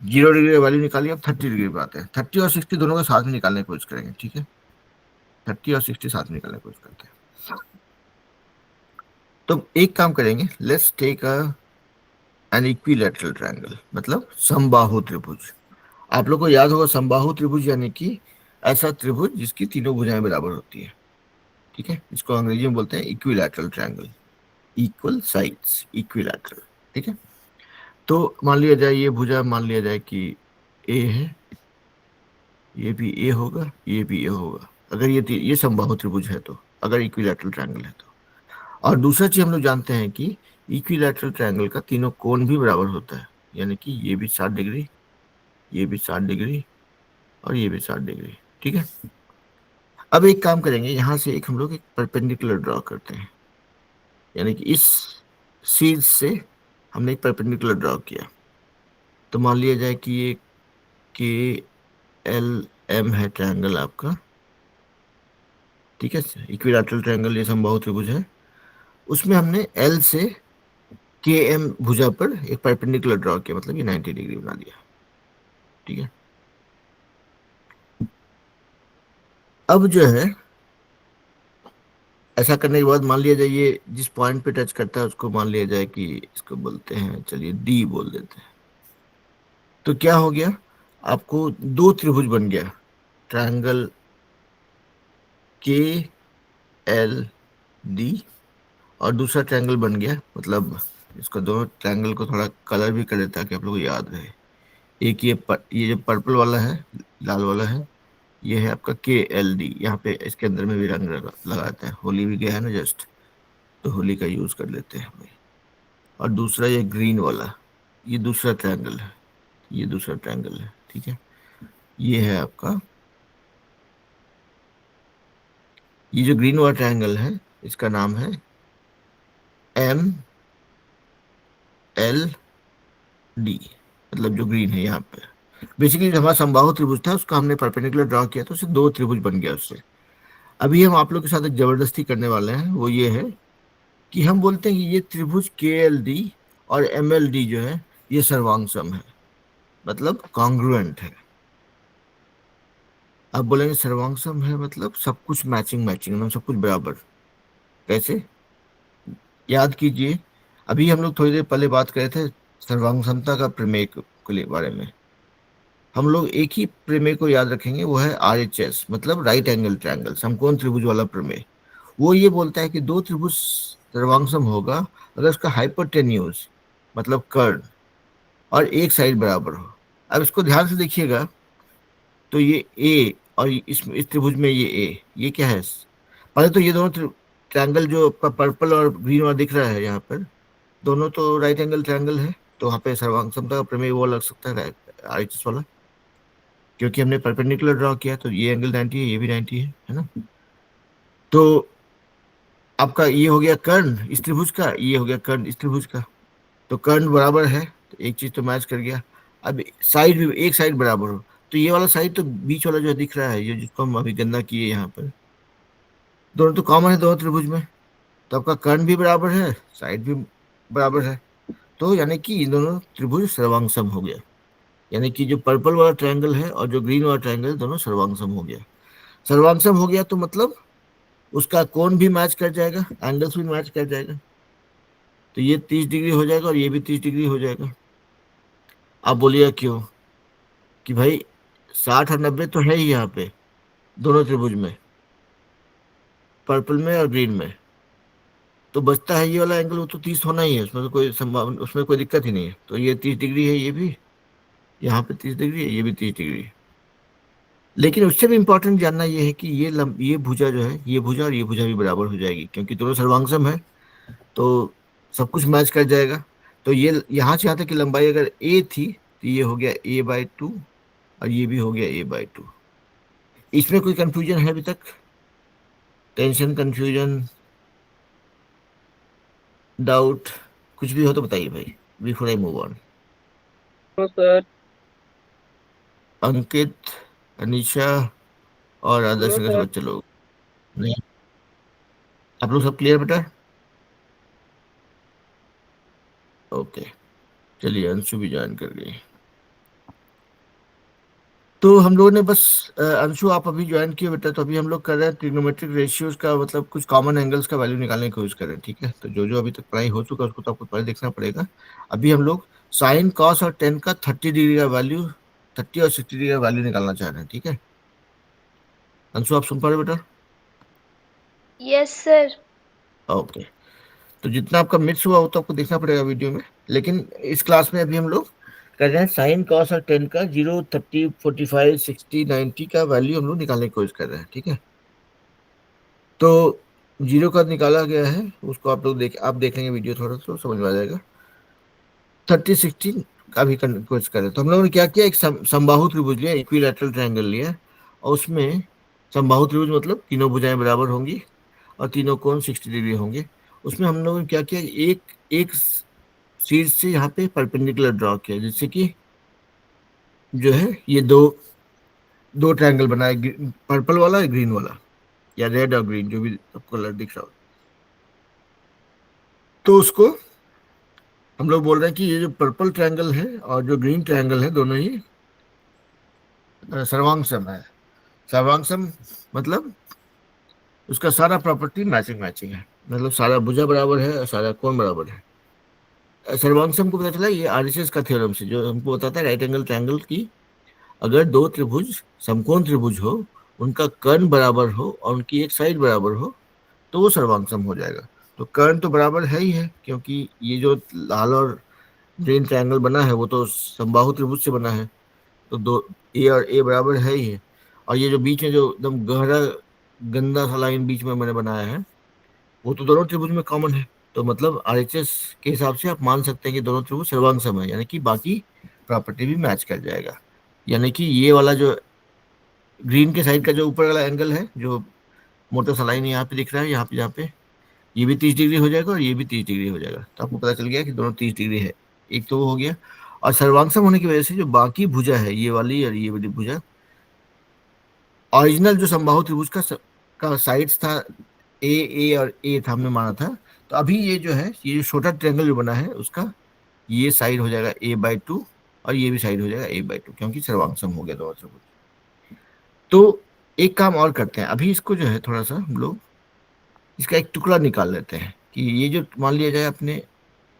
0 डिग्री का वैल्यू निकालिए, अब 30 डिग्री पे आते हैं। 30 और 60 दोनों को साथ में निकालने की कोशिश करेंगे, ठीक है। 30 और 60 साथ में निकालने की कोशिश करते हैं। तो एक काम करेंगे, let's take an equilateral triangle, मतलब समबाहु त्रिभुज। आप लोग को याद होगा समबाहु त्रिभुज यानी कि ऐसा त्रिभुज जिसकी तीनों भुजाएं बराबर होती है, ठीक है। इसको अंग्रेजी में बोलते हैं equilateral triangle, equal sides, equilateral, ठीक है। तो मान लिया जाए ये भुजा, मान लिया जाए कि ए है, ये भी ए होगा, ये भी ए होगा, अगर ये समबाहु त्रिभुज है, तो अगर इक्विलैटरल ट्रायंगल है तो। और दूसरा चीज हम लोग जानते हैं कि इक्विलैटरल ट्रायंगल का तीनों कोण भी बराबर होता है, यानी कि ये भी 60 डिग्री, ये भी 60 डिग्री और ये भी 60 डिग्री, ठीक है। अब एक काम करेंगे, यहां से हम लोग एक परपेंडिकुलर ड्रॉ करते हैं, यानी कि इस सीध से हमने एक परपेंडिकुलर ड्रॉ किया। तो मान लिया जाए कि ये के एल एम है ट्रायंगल आपका, ठीक है। इक्विलैटरल ट्रायंगल ये समबाहु त्रिभुज है, उसमें हमने एल से के एम भुजा पर एक परपेंडिकुलर ड्रॉ किया, मतलब ये 90 डिग्री बना दिया, ठीक है। अब जो है ऐसा करने के बाद मान लिया जाए ये जिस पॉइंट पे टच करता है उसको मान लिया जाए कि इसको बोलते हैं, चलिए डी बोल देते हैं। तो क्या हो गया, आपको दो त्रिभुज बन गया, ट्रायंगल के एल डी, और दूसरा ट्रायंगल बन गया, मतलब इसको दोनों ट्रायंगल को थोड़ा कलर भी कर देता है कि आप लोगों को याद रहे, एक ये जो पर्पल वाला है, लाल वाला है, ये है आपका KLD। यहाँ पे इसके अंदर में भी रंग लगाते हैं, होली भी गया है ना जस्ट, तो होली का यूज कर लेते हैं भाई। और दूसरा ये ग्रीन वाला, ये दूसरा ट्रायंगल है, ये दूसरा ट्रायंगल है, ठीक है। ये है आपका, ये जो ग्रीन वाला ट्रायंगल है इसका नाम है MLD, मतलब जो ग्रीन है यहाँ पे। बेसिकली हमारा समबाहु त्रिभुज था, उसका हमने परपेंडिकुलर ड्रॉ किया तो उससे दो त्रिभुज बन गया उससे। अभी हम आप लोग के साथ एक जबरदस्ती करने वाले हैं, वो ये है कि हम बोलते हैं कि ये त्रिभुज KLD और MLD जो है ये सर्वांगसम है, मतलब कॉन्ग्रुएंट है। आप बोलेंगे सर्वांगसम है मतलब सब कुछ मैचिंग मैचिंग, मतलब सब कुछ बराबर। कैसे? याद कीजिए, अभी हम लोग थोड़ी देर पहले बात कर रहे थे सर्वांगसमता का प्रमेय के बारे में। हम लोग एक ही प्रमेय को याद रखेंगे, वो है RHS, मतलब राइट एंगल ट्रायंगल, समकोण त्रिभुज वाला प्रमेय। वो ये बोलता है कि दो त्रिभुज सर्वांगसम होगा अगर उसका हाइपोटेन्यूज मतलब कर्ण और एक साइड बराबर हो। अब इसको ध्यान से देखिएगा, तो ये A और इस त्रिभुज में ये A, ये क्या है? पहले तो ये दोनों ट्रायंगल जो पर्पल और ग्रीन वाला दिख रहा है यहाँ पर, दोनों तो राइट एंगल ट्रायंगल है, तो वहाँ पे सर्वांगसमता का प्रमेय वो लग सकता है RHS वाला, क्योंकि हमने परपेंडिकुलर ड्रॉ किया तो ये एंगल 90 है, ये भी 90 है ना। तो आपका ये हो गया कर्ण इस त्रिभुज का, ये हो गया कर्ण इस त्रिभुज का, तो कर्ण बराबर है तो एक चीज तो मैच कर गया। अब साइड भी, एक साइड बराबर हो, तो ये वाला साइड तो बीच वाला जो दिख रहा है, ये जिसको हम अभी गणना किए यहाँ पर, दोनों तो कॉमन है दोनों त्रिभुज में, तो आपका कर्ण भी बराबर है, साइड भी बराबर है, तो यानी कि इन दोनों त्रिभुज सर्वांगसम हो गया। यानी कि जो पर्पल वाला ट्रायंगल है और जो ग्रीन वाला ट्रायंगल है दोनों सर्वांगसम हो गया। सर्वांगसम हो गया तो मतलब उसका कोण भी मैच कर जाएगा, एंगल्स भी मैच कर जाएगा, तो ये 30 डिग्री हो जाएगा और ये भी 30 डिग्री हो जाएगा। आप बोलिएगा क्यों? कि भाई 60 और 90 तो है ही यहाँ पे दोनों त्रिभुज में, पर्पल में और ग्रीन में, तो बचता है ये वाला एंगल, वो तो 30 होना ही है, उसमें तो कोई संभावना, उसमें कोई दिक्कत ही नहीं है। तो ये 30 डिग्री है, ये भी यहाँ पे 30 डिग्री है, ये भी 30 डिग्री है। लेकिन उससे भी इंपॉर्टेंट जानना ये है कि ये भुजा जो है, ये भुजा और ये भुजा भी बराबर हो जाएगी, क्योंकि दोनों सर्वांगसम है तो सब कुछ मैच कर जाएगा। तो ये यहाँ से यहाँ तक की लंबाई अगर A थी तो ये हो गया A/2 और ये भी हो गया A/2। इसमें कोई कंफ्यूजन है अभी तक? टेंशन, कंफ्यूजन, डाउट, कुछ भी हो तो बताइए भाई, before I move on. No sir. Ankit, Anisha और आदर्श नो नगर से सर। बच्चे लोग नहीं? आप लोग सब क्लियर बेटा? ओके, चलिए अंशु भी ज्वाइन कर गई। तो हम लोगों ने बस अंशु आप अभी ज्वाइन किए बेटा, तो अभी हम लोग कर रहे हैं ट्रिग्नोमेट्रिक रेशियोज का, मतलब कुछ कॉमन एंगल्स का वैल्यू निकालने की कोशिश कर रहे हैं, ठीक है। तो जो जो अभी तक पढ़ाई हो चुका है उसको तो आपको पहले देखना पड़ेगा। अभी हम लोग साइन, कॉस और टेन का 30 डिग्री का वैल्यू, 30 और 60 डिग्री का वैल्यू निकालना चाह रहे हैं, ठीक है। अंशु आप सुन पा रहे हो बेटा? Yes sir. ओके, तो जितना आपका मिस हुआ वो तो आपको देखना पड़ेगा वीडियो में, लेकिन इस क्लास में अभी हम लोग कर रहे हैं साइन, कॉस और टेन का 0, 30, 45, 60, 90 का वैल्यू हम लोग निकालने की कोशिश कर रहे हैं, ठीक है। तो 0 का निकाला गया है, उसको आप लोग आप देख लेंगे वीडियो, थोड़ा तो समझ में आ जाएगा। 30, 60 का भी कोशिश करें, तो हम लोगों ने क्या किया, एक समबाहु त्रिभुज लिया, इक्विलैटरल ट्रायंगल लिया, और उसमें समबाहु त्रिभुज मतलब तीनों भुजाएं बराबर होंगी और तीनों कोण 60 डिग्री होंगे। उसमें हम लोगों ने क्या किया, एक एक शीर्ष से यहाँ पे परपेंडिकुलर ड्रॉ किया, जिससे कि जो है ये दो दो ट्रायंगल बनाए, पर्पल वाला या ग्रीन वाला, या रेड और ग्रीन, जो भी आपको कलर दिख रहा हो। तो उसको हम लोग बोल रहे हैं कि ये जो पर्पल ट्रायंगल है और जो ग्रीन ट्रायंगल है दोनों ही सर्वांगसम है। सर्वांगसम मतलब उसका सारा प्रॉपर्टी मैचिंग मैचिंग है, मतलब सारा भुजा बराबर है और सारा कोण बराबर है। सर्वांगसम को पता चला ये RHS का थ्योरम से, जो हमको बताता है राइट एंगल ट्रायंगल की अगर दो त्रिभुज समकोण त्रिभुज हो, उनका कर्ण बराबर हो और उनकी एक साइड बराबर हो, तो वो सर्वांगसम हो जाएगा। तो कर्ण तो बराबर है ही है, क्योंकि ये जो लाल और जो इन ट्रायंगल बना है वो तो समबाहु त्रिभुज से बना है, तो दो ए और ए बराबर है ही है। और ये जो बीच में जो एकदम गहरा गंदा सा लाइन बीच में मैंने बनाया है वो तो दोनों त्रिभुज में कॉमन है। तो मतलब आरएचएस के हिसाब से आप मान सकते हैं कि दोनों त्रिभुज सर्वांग सम है, यानी कि बाकी प्रॉपर्टी भी मैच कर जाएगा। यानी कि ये वाला जो ग्रीन के साइड का जो ऊपर वाला एंगल है, जो मोटा सा लाइन यहाँ पे दिख रहा है, यहाँ पे ये भी 30 डिग्री हो जाएगा और ये भी 30 डिग्री हो जाएगा। तो आपको पता चल गया कि दोनों 30 डिग्री है। एक तो वो हो गया। और सर्वांगसम होने की वजह से जो बाकी भुजा है, ये वाली और ये वाली भुजा, ओरिजिनल जो समबाहु त्रिभुज का साइड्स था ए, ए और ए था, हमने माना था। तो अभी ये जो है, ये जो छोटा ट्रायंगल जो बना है उसका ये साइड हो जाएगा a/2 और ये भी साइड हो जाएगा a/2, क्योंकि सर्वांगसम हो गया दोनों त्रिभुज। तो एक काम और करते हैं, अभी इसको जो है थोड़ा सा हम लोग इसका एक टुकड़ा निकाल लेते हैं कि ये जो मान लिया जाए अपने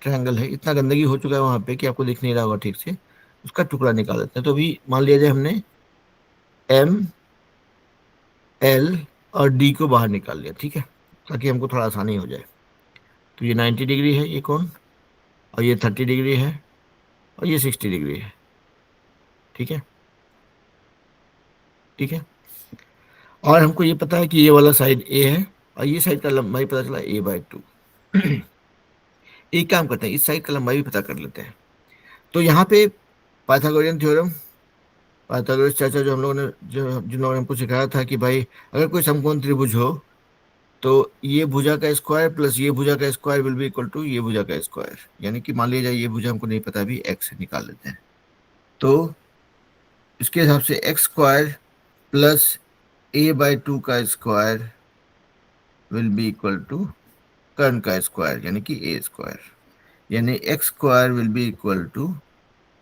ट्रायंगल है, इतना गंदगी हो चुका है वहां पे कि आपको दिख नहीं रहा होगा ठीक से, उसका टुकड़ा निकाल लेते हैं। तो अभी मान लिया जाए हमने एम, एल और डी को बाहर निकाल लिया, ठीक है, ताकि हमको थोड़ा आसानी हो जाए। तो ये 90 डिग्री है ये कोण, और ये 30 डिग्री है, और ये 60 डिग्री है, ठीक है, ठीक है। और हमको ये पता है कि ये वाला साइड ए है और ये साइड का लंबाई पता चला a/2। एक काम करते हैं, इस साइड का लंबाई भी पता कर लेते हैं। तो यहाँ पे पाइथागोरियन थ्योरम, पाइथागोरस चर्चा जो हम लोगों ने, जो जिन लोगों ने हमको सिखाया था कि भाई अगर कोई समकोण त्रिभुज हो तो ये भुजा का स्क्वायर प्लस ये भुजा का square will be equal to ये भुजा का स्क्वायर। यानी कि मान लिया जाए ये भुजा हमको नहीं पता, अभी एक्स निकाल लेते हैं। तो इसके हिसाब से एक्स स्क्वायर प्लस a/2 का square will be equal to कर्ण का स्क्वायर, यानी कि ए स्क्वायर। यानी X square will be equal to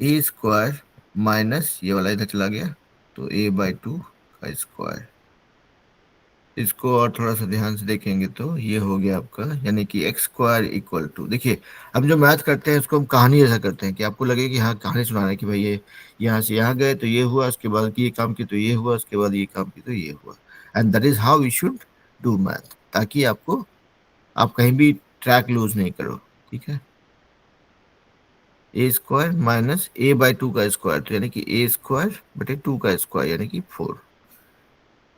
A square minus ये वाला इधर चला गया, तो a/2 का स्क्वायर। इसको और थोड़ा सा ध्यान से देखेंगे तो ये हो गया आपका, यानी कि एक्स स्क्वायर इक्वल टू, देखिए हम जो मैथ करते हैं उसको हम कहानी जैसा करते हैं कि आपको लगे कि हाँ कहानी सुना रहे हैं कि भाई ये यहाँ से यहाँ गए तो ये हुआ, उसके बाद ये काम किया तो ये हुआ, उसके बाद ये काम किया तो ये हुआ। And that is how we should do math, ताकि आपको, आप कहीं भी ट्रैक लूज नहीं करो, ठीक है। ए स्क्वायर माइनस a/2 का स्क्वायर, तो यानी कि ए स्क्वायर बटे 2 का स्क्वायर, यानी कि 4।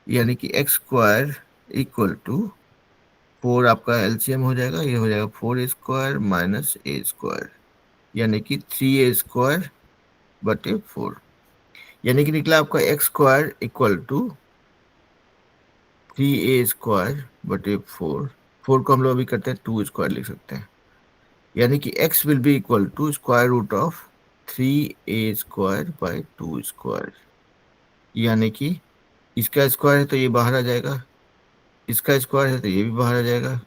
यानी कि एक्स स्क्वायर इक्वल टू 4, आपका एलसीएम हो जाएगा, ये हो जाएगा 4 स्क्वायर माइनस ए स्क्वायर, यानी कि 3a स्क्वायर बटे 4। यानी कि निकला आपका x square equal to 3a square बटे 4। 4 को हम लोग अभी करते हैं 2 स्क्वायर लिख सकते हैं, यानी कि x will be equal to square root of 3a square by 2 square. यानी कि इसका स्क्वायर है तो ये बाहर आ जाएगा, इसका स्क्वायर है तो ये भी बाहर आ जाएगा,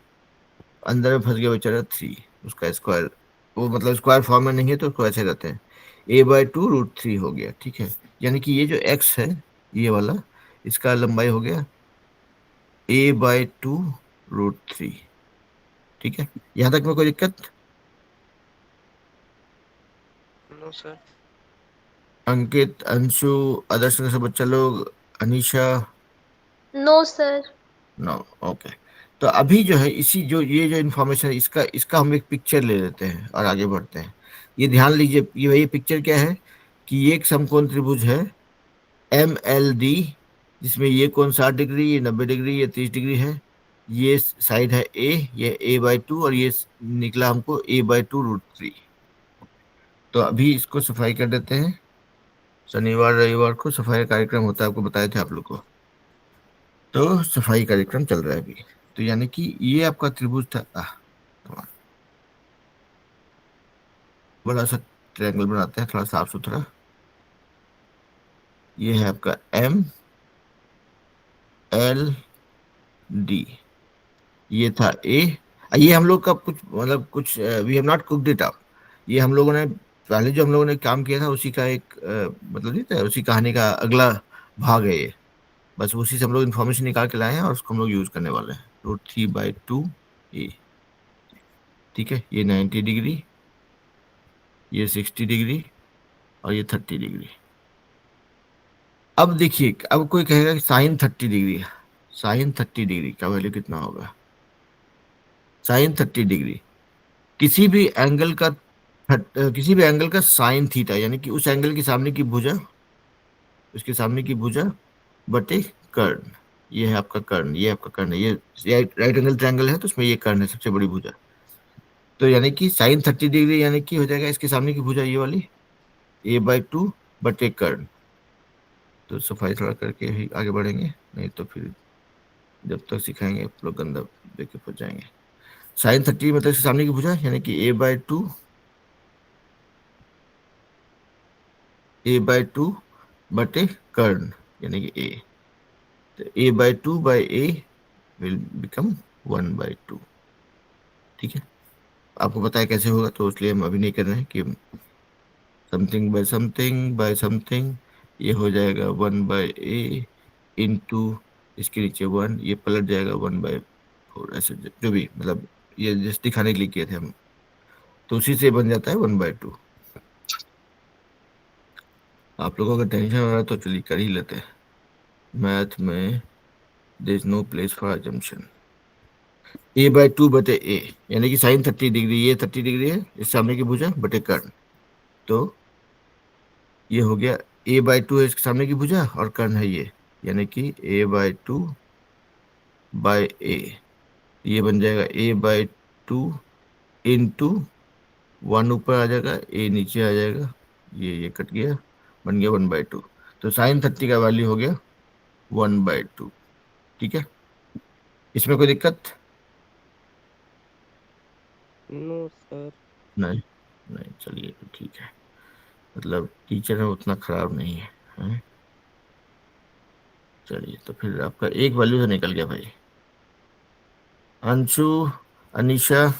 अंदर में फंस गया बेचारा 3, उसका स्क्वायर, वो मतलब स्क्वायर फॉर्म में नहीं है तो उसको ऐसे रहते हैं, a/2√3 हो गया, ठीक है। यानी कि ये जो x है ये वाला, इसका लंबाई हो गया a/2√3, ठीक है। यहाँ तक में कोई दिक्कत? No sir. अंकित, अंशु, आदर्श नगर से बच्चा लोग, Anisha? No sir. No, okay. तो अभी जो है इसी जो ये जो इन्फॉर्मेशन है इसका इसका हम एक पिक्चर ले लेते हैं और आगे बढ़ते हैं। ये ध्यान लीजिए, ये पिक्चर क्या है कि ये एक समकोण त्रिभुज है MLD, जिसमें ये कोण 60 डिग्री, ये 90 डिग्री, ये 30 डिग्री है। ये साइड है A, ये a/2 और ये निकला हमको a/2√3। तो अभी इसको सफाई कर देते हैं, शनिवार रविवार को सफाई कार्यक्रम होता है, आपको बताए थे आप लोग को, तो सफाई कार्यक्रम चल रहा है अभी। तो यानी कि ये आपका त्रिभुज था, बड़ा सा ट्रायंगल बनाते हैं थोड़ा साफ सुथरा। ये है आपका MLD, ये था A। ये हम लोग का कुछ मतलब कुछ we have not cooked it up, ये हम लोगों ने पहले जो हम लोगों ने काम किया था उसी का एक मतलब नहीं था, उसी कहानी का अगला भाग है ये। बस उसी से हम लोग इन्फॉर्मेशन निकाल के लाए हैं और उसको हम लोग यूज करने वाले हैं। √3/2a, ठीक है। ये 90 डिग्री, ये 60 डिग्री और ये 30 डिग्री। अब देखिए, अब कोई कहेगा कि साइन 30 डिग्री है, साइन 30 डिग्री का वैल्यू कितना होगा? साइन 30 डिग्री, किसी भी एंगल का किसी भी एंगल का साइन थीटा, यानी कि उस एंगल के सामने की भुजा, उसके सामने की भुजा बटे कर्ण। ये है आपका कर्ण, ये आपका कर्ण है, ये राइट एंगल ट्रायंगल है तो उसमें ये कर्ण है, सबसे बड़ी भुजा। तो यानी कि साइन 30 डिग्री यानी कि हो जाएगा इसके सामने की भुजा ये वाली a/2 बटे कर्ण। तो सफाई थोड़ा करके ही आगे बढ़ेंगे, नहीं तो फिर जब तक सिखाएंगे आप लोग गंदा देखे पहुंच जाएंगे। साइन 30 मतलब इसके सामने की भुजा, यानी कि a/2 बटे कर्ण, यानी कि a। तो a/2 by a will become 1/2। ठीक है, आपको पता है कैसे होगा, तो इसलिए हम अभी नहीं कर रहे हैं कि समथिंग बाय समथिंग। ये हो जाएगा 1/a इंटू इसके नीचे 1, ये पलट जाएगा 1/4, ऐसे जो भी, मतलब ये जस्ट दिखाने के लिए किए थे हम, तो उसी से बन जाता है 1/2। आप लोगों का टेंशन हो रहा है तो चलिए कर ही लेते हैं। मैथ में there is no place for assumption. a/2 बटे a, यानी कि साइन 30 डिग्री, ये 30 डिग्री है, इस सामने की भुजा बटे कर्ण। तो ये हो गया a/2 है इसके सामने की भुजा और कर्ण है ये, यानी कि a/2 बाय a। ये बन जाएगा a/2 इंटू 1 ऊपर आ जाएगा, a नीचे आ जाएगा, ये कट गया, बन गया 1/2। तो साइन 30 का वैल्यू हो गया 1/2। ठीक है, इसमें कोई दिक्कत? No sir. नहीं, नहीं, चलिए तो ठीक है, मतलब टीचर है उतना खराब नहीं है, हैं? चलिए, तो फिर आपका एक वैल्यू तो निकल गया भाई। अंशु, अनीशा,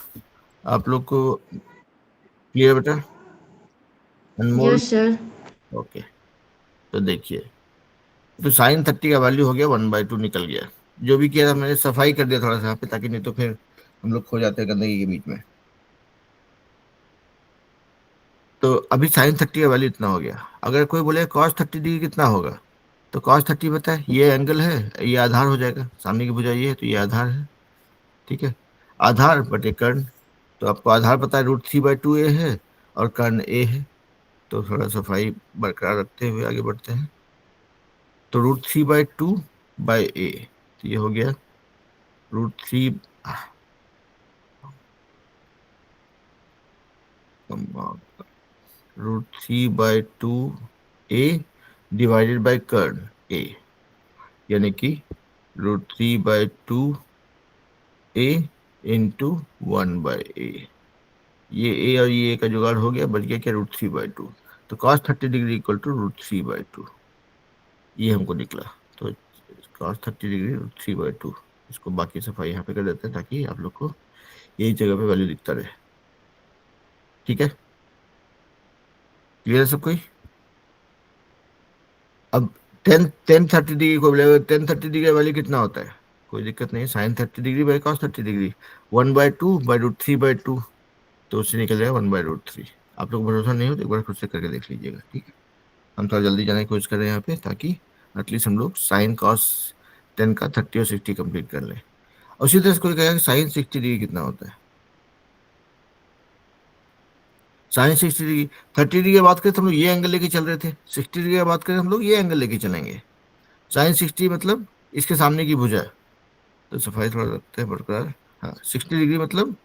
आप लोग को क्लियर बेटा? अनमोल, यस सर। ओके। तो देखिए, तो साइन 30 का वैल्यू हो गया 1/2 निकल गया। जो भी किया था मैंने सफाई कर दिया थोड़ा सा यहाँ पे, ताकि नहीं तो फिर हम लोग खो जाते हैं गंदगी के बीच में। तो अभी साइन 30 का वैल्यू इतना हो गया। अगर कोई बोले कॉस 30 डिग्री कितना होगा, तो कॉस 30 पता है, ये एंगल है, ये आधार हो जाएगा, सामने की भुजा ये है तो ये आधार है। ठीक है, आधार बटे कर्ण। तो आपको आधार पता है √3/2a है और कर्ण a है। तो थोड़ा सफाई बरकरार रखते हुए आगे बढ़ते हैं। तो √3/2/a, तो ये हो गया √3 √3/2a divided by Karna a, यानी कि √3/2a इंटू 1/a। ये a और ये a का जुगाड़ हो गया, बच गया क्या, √3/2। तो cos 30 डिग्री इक्वल टू √3/2, ये हमको निकला। तो cos 30 डिग्री √3/2, इसको बाकी सफाई यहाँ पे कर देते हैं ताकि आप लोग को यही जगह पे वैल्यू दिखता रहे। ठीक है, क्लियर है सब कोई? अब टेन 30 डिग्री को 10 30 डिग्री का वैल्यू कितना होता है, कोई दिक्कत नहीं, sine 30 degree by cos 30 degree 1/2/√3/2, तो उससे निकल जाएगा 1/√3। आप लोग भरोसा नहीं हो तो एक बार खुद से करके देख लीजिएगा। ठीक है, हम थोड़ा जल्दी जाने की कोशिश कर रहे हैं यहाँ पे, ताकि एटलीस्ट हम लोग साइन cos 10 का 30 और 60 कंप्लीट कर लें। और उसी तरह से कोई कहेगा कि साइन 60 डिग्री कितना होता है। साइन 60 डिग्री, 30 डिग्री की बात करें तो हम लोग ये एंगल लेके चल रहे थे, 60 डिग्री की बात करें हम लोग ये एंगल लेके चलेंगे। साइन 60 मतलब इसके सामने की भुजा, तो सफाई थोड़ा रखते हैं बरकरार। हाँ, 60 डिग्री मतलब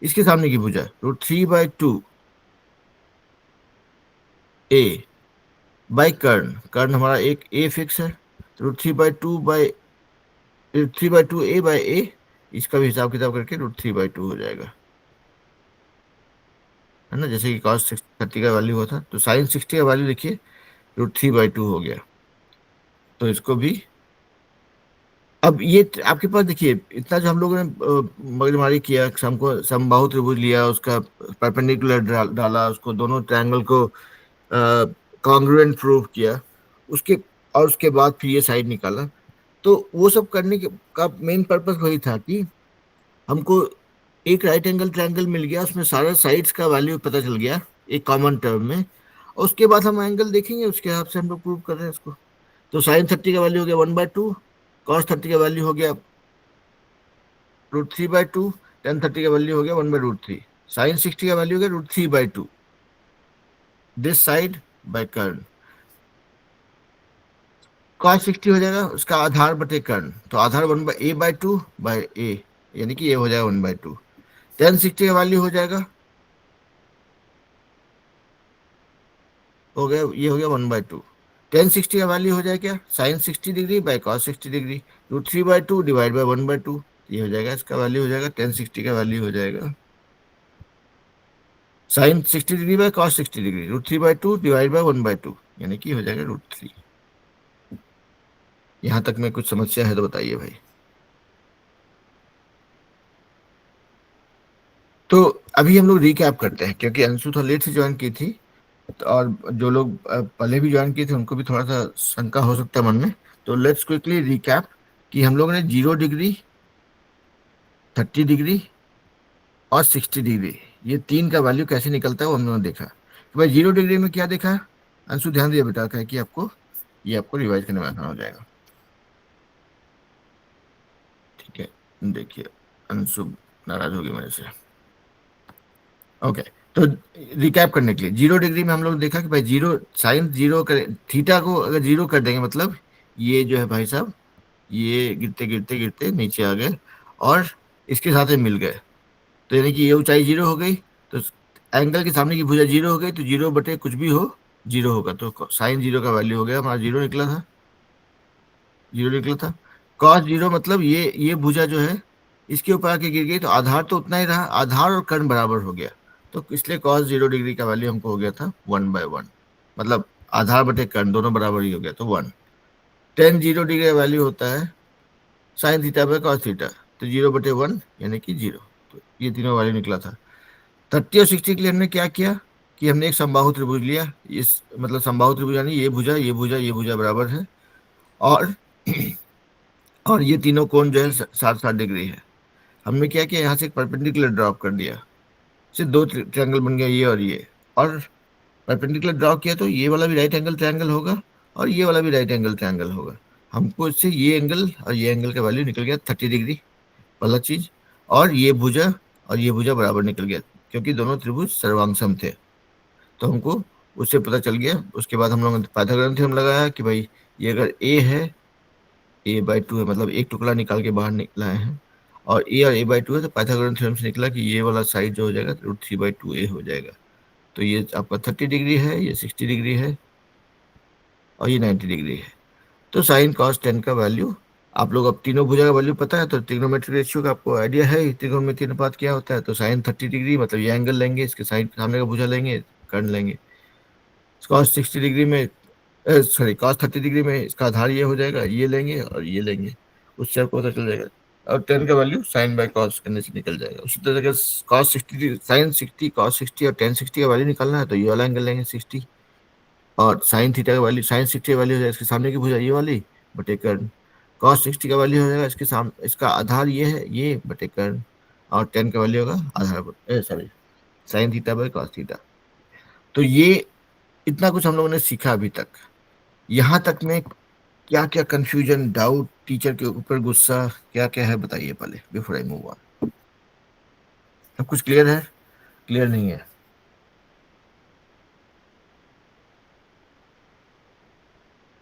इसके सामने की भुजा, √3/2a बाई कर्ण। कर्ण हमारा एक a फिक्स है, तो √3/2a इसका भी हिसाब किताब करके √3/2 हो जाएगा, है ना, जैसे कि cos 30 का वैल्यू हुआ था। तो साइन 60 का वैल्यू देखिए √3/2 हो गया। तो इसको भी, अब ये आपके पास देखिए, इतना जो हम लोगों ने मगजमारी किया, हमको समबाहु त्रिभुज लिया, उसका परपेंडिकुलर डाला, उसको दोनों ट्रायंगल को कॉन्ग्रुएंट प्रूव किया, उसके और उसके बाद फिर ये साइड निकाला। तो वो सब करने के का मेन पर्पस वही था कि हमको एक राइट एंगल ट्रायंगल मिल गया, उसमें सारे साइड्स का वैल्यू पता चल गया एक कॉमन टर्म में, और उसके बाद हम एंगल देखेंगे, उसके हिसाब से हम लोग प्रूव कर रहे हैं इसको। तो साइन 30 का वैल्यू हो गया 1/2, cos 30 का वैल्यू हो गया √3/2, tan 30 का वैल्यू हो गया 1/√3, साइन 60 का वैल्यू हो गया √3/2। दिस साइड बाय कर्ण। cos 60 हो जाएगा उसका आधार बटे कर्ण, तो आधार 1/a/2 यानी कि ये हो जाएगा 1/2। tan 60 का वैल्यू हो जाएगा, हो गया, ये हो गया 1/2। tan 60 का वैल्यू हो जाएगा क्या, sin 60 degree by cos 60 degree, √3/2 divide by 1/2, ये हो जाएगा, इसका वैल्यू हो जाएगा tan 60 का वैल्यू हो जाएगा sin 60 degree by cos 60 degree, √3/2 divide by 1/2, यानी कि हो जाएगा √3। यहां तक में कुछ समस्या है तो बताइए भाई। तो अभी हम लोग रिकैप करते हैं, क्योंकि अंशु थोड़ा लेट से ज्वाइन की थी, और जो लोग पहले भी ज्वाइन किए थे उनको भी थोड़ा सा शंका हो सकता है मन में। तो लेट्स क्विकली रिकैप कि हम लोगों ने 0 डिग्री, 30 डिग्री और 60 डिग्री, ये तीन का वैल्यू कैसे निकलता है वो हम लोगों ने देखा। तो भाई 0 डिग्री में क्या देखा, अंशु ध्यान दिया बेटा, क्या है कि आपको ये आपको रिवाइज करने में आसान हो जाएगा। ठीक है, देखिए अंशु नाराज होगी मेरे से। ओके, तो रिकैप करने के लिए 0 डिग्री में हम लोग देखा कि भाई जीरो साइन जीरो कर, थीटा को अगर जीरो कर देंगे मतलब ये जो है भाई साहब, ये गिरते गिरते गिरते नीचे आ गए और इसके साथ ही मिल गए, तो यानी कि ये ऊंचाई जीरो हो गई, तो एंगल के सामने की भुजा जीरो हो गई, तो जीरो बटे कुछ भी हो जीरो होगा, तो साइन जीरो का वैल्यू हो गया हमारा, जीरो निकला था, जीरो निकला था। कॉस जीरो मतलब ये भुजा जो है इसके ऊपर आके गिर गई, तो आधार तो उतना ही रहा, आधार और कर्ण बराबर हो गया, तो इसलिए कॉस 0 डिग्री का वैल्यू हमको हो गया था 1/1, मतलब आधार बटे कर्ण दोनों बराबर ही हो गया, तो 1। tan 0 डिग्री का वैल्यू होता है sign theta by cos theta, तो 0/1 यानी कि 0, तो ये तीनों वैल्यू निकला था। 30 और 60 के लिए हमने क्या किया कि हमने एक समबाहु त्रिभुज लिया, इस मतलब समबाहु त्रिभुज यानी ये भुजा ये भुजा ये भुजा बराबर है, और और ये तीनों कोण जो है 60-60 डिग्री है। हमने क्या किया, यहाँ से एक परपेंडिकुलर ड्रॉप कर दिया, सिर्फ दो ट्रायंगल बन गया, ये और ये, और परपेंडिकुलर ड्रॉ किया तो ये वाला भी राइट एंगल ट्रायंगल होगा और ये वाला भी राइट एंगल ट्रायंगल होगा। हमको इससे ये एंगल और ये एंगल का वैल्यू निकल गया 30 डिग्री, पहला चीज, और ये भुजा बराबर निकल गया, क्योंकि दोनों त्रिभुज सर्वांगसम थे, तो हमको उससे पता चल गया। उसके बाद हम लोगों ने पाइथागोरस थ्योरम लगाया कि भाई ये अगर a है, a/2 है, मतलब एक टुकड़ा निकाल के बाहर निकला है, और a/2 है, तो पाइथागोरस थ्योरम से निकला कि ये वाला साइड जो हो जाएगा √3/2a हो जाएगा। तो ये आपका 30 डिग्री है, ये 60 डिग्री है, और ये 90 डिग्री है। तो साइन कॉस टेन का वैल्यू, आप लोग अब तीनों भुजा का वैल्यू पता है, तो ट्रिग्नोमेट्रिक रेशियो का आपको आइडिया है त्रिकोणमितीय अनुपात क्या होता है। तो साइन 30 डिग्री मतलब ये एंगल लेंगे, इसके साइन सामने का भुजा लेंगे, कर्ण लेंगे। कॉस 60 डिग्री में, सॉरी कॉस 30 डिग्री में इसका आधार ये हो जाएगा, ये लेंगे और ये लेंगे, उससे आपको पता चल जाएगा, और टेन का वैल्यू साइन बाय कॉस करने से निकल जाएगा। उसी तरह से कॉस 60, साइन 60, कॉस 60 और टेन 60 का वैल्यू निकालना है, तो ये वाला एंगल लेंगे 60, और साइन थीटा का वैल्यू, साइन 60 का वैल्यू हो जाएगा इसके सामने की भुजा ये वाली बटे कर्ण, कॉस 60 का वैल्यू हो जाएगा इसके सामने, इसका आधार ये है ये बटे कर्ण, और टेन का वैल्यू होगा आधार sorry sine theta by cos theta. तो ये इतना कुछ हम लोगों ने सीखा अभी तक। यहाँ तक में क्या क्या कंफ्यूजन, डाउट, टीचर के ऊपर गुस्सा, क्या क्या है बताइए पहले, बिफोर आई मूव ऑन। सब कुछ क्लियर है, क्लियर नहीं है?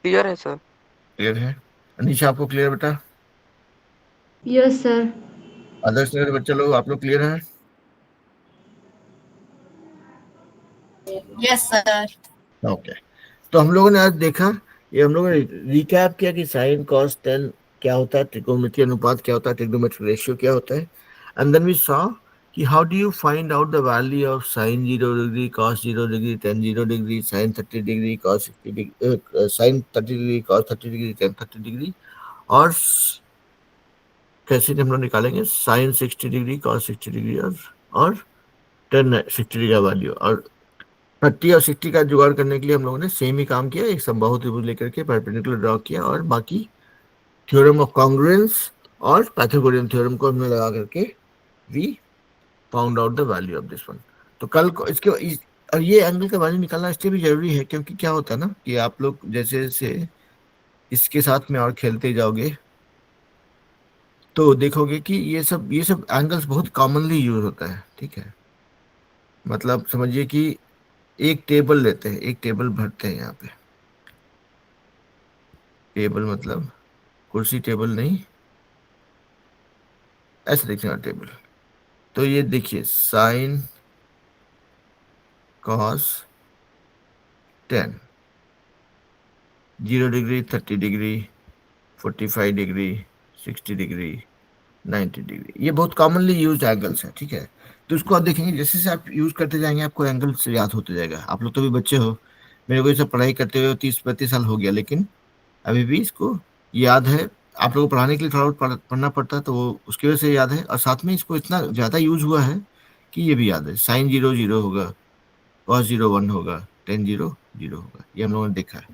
क्लियर है सर। क्लियर है। अनिशा आपको क्लियर बेटा? Yes sir. अदर्स मेरे बच्चे लोग, आप लोग क्लियर हैं? Yes sir. ओके, तो हम लोगों ने आज देखा, ये हम लोगों ने रिकैप किया कि साइन कॉस टेन क्या होता है, त्रिकोणमितीय अनुपात क्या होता है, ट्रिग्नोमेट्रिक रेशियो क्या होता है, एंड देन वी सॉ कि how do you find out the value of sine 0 degree, cos 0 degree, tan 0 degree, sine 30 degree, cos 60 degree, sine 30 degree, cos 30 degree, tan 30 degree, और कैसे हम लोग निकालेंगे साइन 60 डिग्री, कॉस 60 डिग्री, और tan 60 degree का value, और 30 और 60 का जुगाड़ करने के लिए हम लोगों ने सेम ही काम किया, एक समबाहु त्रिभुज लेकर के परपेंडिकुलर ड्रॉ किया, और बाकी थ्योरम ऑफ कॉन्ग्रुएंस और पाइथागोरियन थ्योरम को हमने लगा करके we found out the value of this one. तो कल को और ये एंगल का वैल्यू निकालना इसलिए भी जरूरी है, क्योंकि क्या होता है ना कि आप लोग जैसे जैसे इसके साथ में और खेलते जाओगे तो देखोगे कि ये सब एंगल्स बहुत कॉमनली यूज होता है। ठीक है, मतलब समझिए कि एक टेबल लेते हैं, एक टेबल भरते हैं यहाँ पे। टेबल मतलब कुर्सी टेबल नहीं, ऐसे देखिए टेबल। तो ये देखिए sine cos 10, 0 degree, 30 degree, 45 degree, 60 degree, 90 degree, ये बहुत कॉमनली यूज एंगल्स है, ठीक है। तो उसको आप देखेंगे जैसे जैसे आप यूज करते जाएंगे आपको एंगल से याद होते जाएगा। आप लोग तो भी बच्चे हो, मेरे को ये सब पढ़ाई करते हुए 30-32 साल हो गया, लेकिन अभी भी इसको याद है। आप लोगों को पढ़ाने के लिए थोड़ा बहुत पढ़ना पड़ता है, तो वो उसकी वजह से याद है, और साथ में इसको इतना ज़्यादा यूज हुआ है कि ये भी याद है। साइन 0 0 होगा, कॉस 0 1 होगा, टेन 0 0 होगा, ये हम लोगों ने देखा है।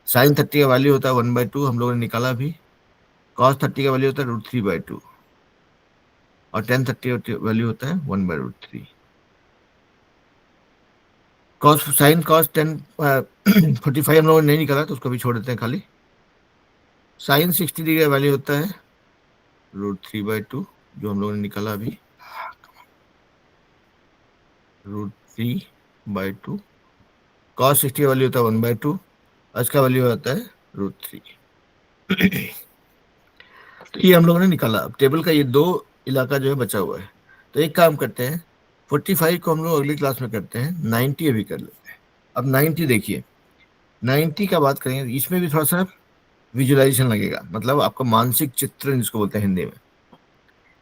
साइन 30 का वैल्यू होता है 1/2, हम लोगों ने निकाला भी। कॉस 30 का वैल्यू होता है √3/2, और टेन 30 का वैल्यू होता है 1/√3। कॉस साइन कॉस 10 45 हम लोगों ने नहीं निकाला, तो उसको भी छोड़ देते हैं खाली। साइन 60 डिग्री का वैल्यू होता है √3/2, जो हम लोगों ने निकाला अभी, √3/2। कॉस 60 का वैल्यू होता है 1/2, इसका वैल्यू होता है √3। तो ये हम लोगों ने निकाला। अब टेबल का ये दो इलाका जो है बचा हुआ है, तो एक काम करते हैं, 45 को हम लोग अगली क्लास में करते हैं, 90 अभी कर लेते हैं। अब 90 देखिए, 90 का बात करेंगे, इसमें भी थोड़ा सा विजुअलाइजेशन लगेगा, मतलब आपका मानसिक चित्रण जिसको बोलते हैं हिंदी में।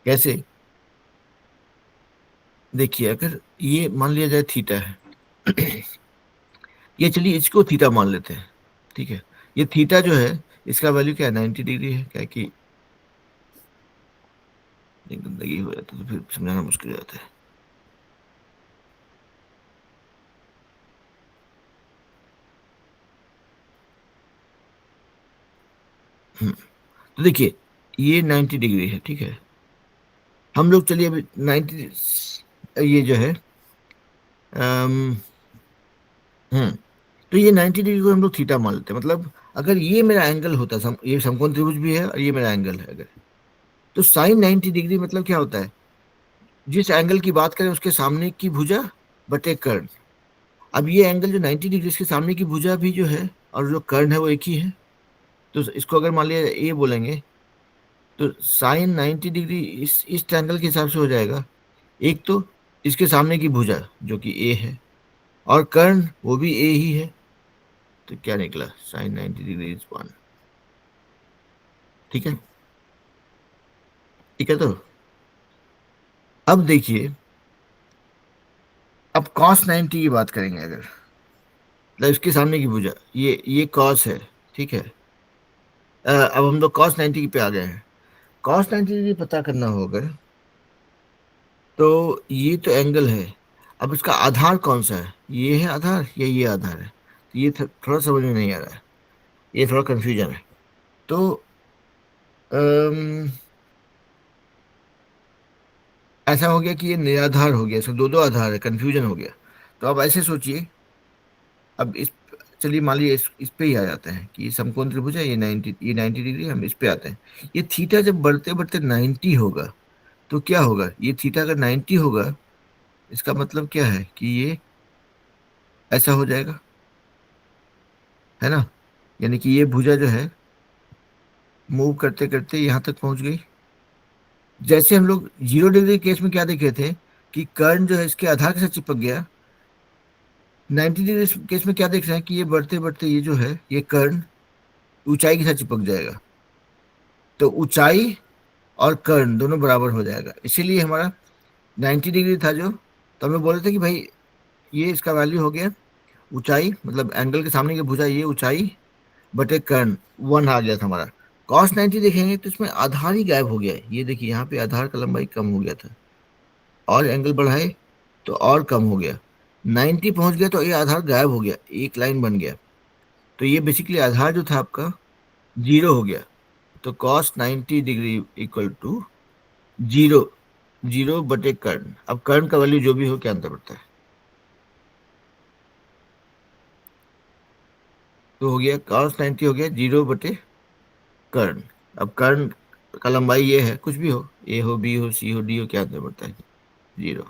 कैसे? देखिए, अगर ये मान लिया जाए थीटा है, ये चलिए इसको थीटा मान लेते हैं, ठीक है। ये थीटा जो है इसका वैल्यू क्या है, 90 डिग्री है, क्या कि गंदगी हो जाती है तो फिर समझाना मुश्किल हो जाता है। तो देखिए ये 90 डिग्री है, ठीक है। हम लोग चलिए अभी 90, ये जो है अम, हम्म तो ये 90 डिग्री को हम लोग थीटा मान लेते हैं। मतलब अगर ये मेरा एंगल होता, ये समकोण त्रिभुज भी है और ये मेरा एंगल है अगर, तो साइन 90 डिग्री मतलब क्या होता है, जिस एंगल की बात करें उसके सामने की भुजा बटे कर्ण। अब ये एंगल जो 90 डिग्री, इसके सामने की भुजा भी जो है और जो कर्ण है वो एक ही है। तो इसको अगर मान लिया ए बोलेंगे, तो साइन 90 डिग्री इस ट्रायंगल के हिसाब से हो जाएगा। एक तो इसके सामने की भुजा जो कि ए है, और कर्ण वो भी ए ही है, तो क्या निकला, साइन 90 डिग्री इज 1। ठीक है, ठीक है। तो अब देखिए, अब कॉस 90 की बात करेंगे अगर, मतलब इसके सामने की भुजा, ये कॉस है, ठीक है। अब हम लोग कॉस 90 पे आ गए हैं। कॉस 90 डिग्री पता करना होगा, तो ये तो एंगल है। अब इसका आधार कौन सा है, ये है आधार या ये आधार है, तो ये थोड़ा समझ में नहीं आ रहा है, ये थोड़ा कंफ्यूजन है। तो अम, ऐसा हो गया कि ये निराधार हो गया, इसमें दो दो आधार है, कंफ्यूजन हो गया। तो अब ऐसे सोचिए, अब इस, चलिए मान लीजिए इस पे ही आ जाते हैं कि ये समकोण त्रिभुज है, ये 90 डिग्री, हम इस पे आते हैं। ये थीटा जब बढ़ते बढ़ते 90 होगा, तो क्या होगा, ये थीटा अगर 90 होगा, इसका मतलब क्या है कि ये ऐसा हो जाएगा, है ना। यानी कि ये भुजा जो है मूव करते करते यहाँ तक पहुंच गई। जैसे हम लोग 0 डिग्री केस में क्या देखे थे कि कर्ण जो है इसके आधार के साथ चिपक गया, 90 डिग्री केस में क्या देख रहे हैं कि ये बढ़ते बढ़ते ये जो है ये कर्ण ऊंचाई के साथ चिपक जाएगा। तो ऊंचाई और कर्ण दोनों बराबर हो जाएगा, इसीलिए हमारा 90 डिग्री था जो, तो हमें बोले थे कि भाई ये इसका वैल्यू हो गया ऊंचाई, मतलब एंगल के सामने की भुजा, ये ऊंचाई बटे कर्ण 1 आ गया था हमारा। कॉस 90 देखेंगे तो इसमें आधार ही गायब हो गया है, ये देखिए यहाँ पे आधार का लंबाई कम हो गया था, और एंगल बढ़ाए तो और कम हो गया, 90 पहुंच गया तो ये आधार गायब हो गया, एक लाइन बन गया। तो ये बेसिकली आधार जो था आपका 0 हो गया। तो कॉस 90 डिग्री इक्वल टू 0, 0 बटे कर्ण। अब कर्ण का वैल्यू जो भी हो, क्या अंतर पड़ता है, तो हो गया कॉस 90 हो गया 0 बटे कर्ण। अब कर्ण का लंबाई ये है, कुछ भी हो, ए हो, बी हो, सी हो, डी हो, क्या अंतर पड़ता है, 0।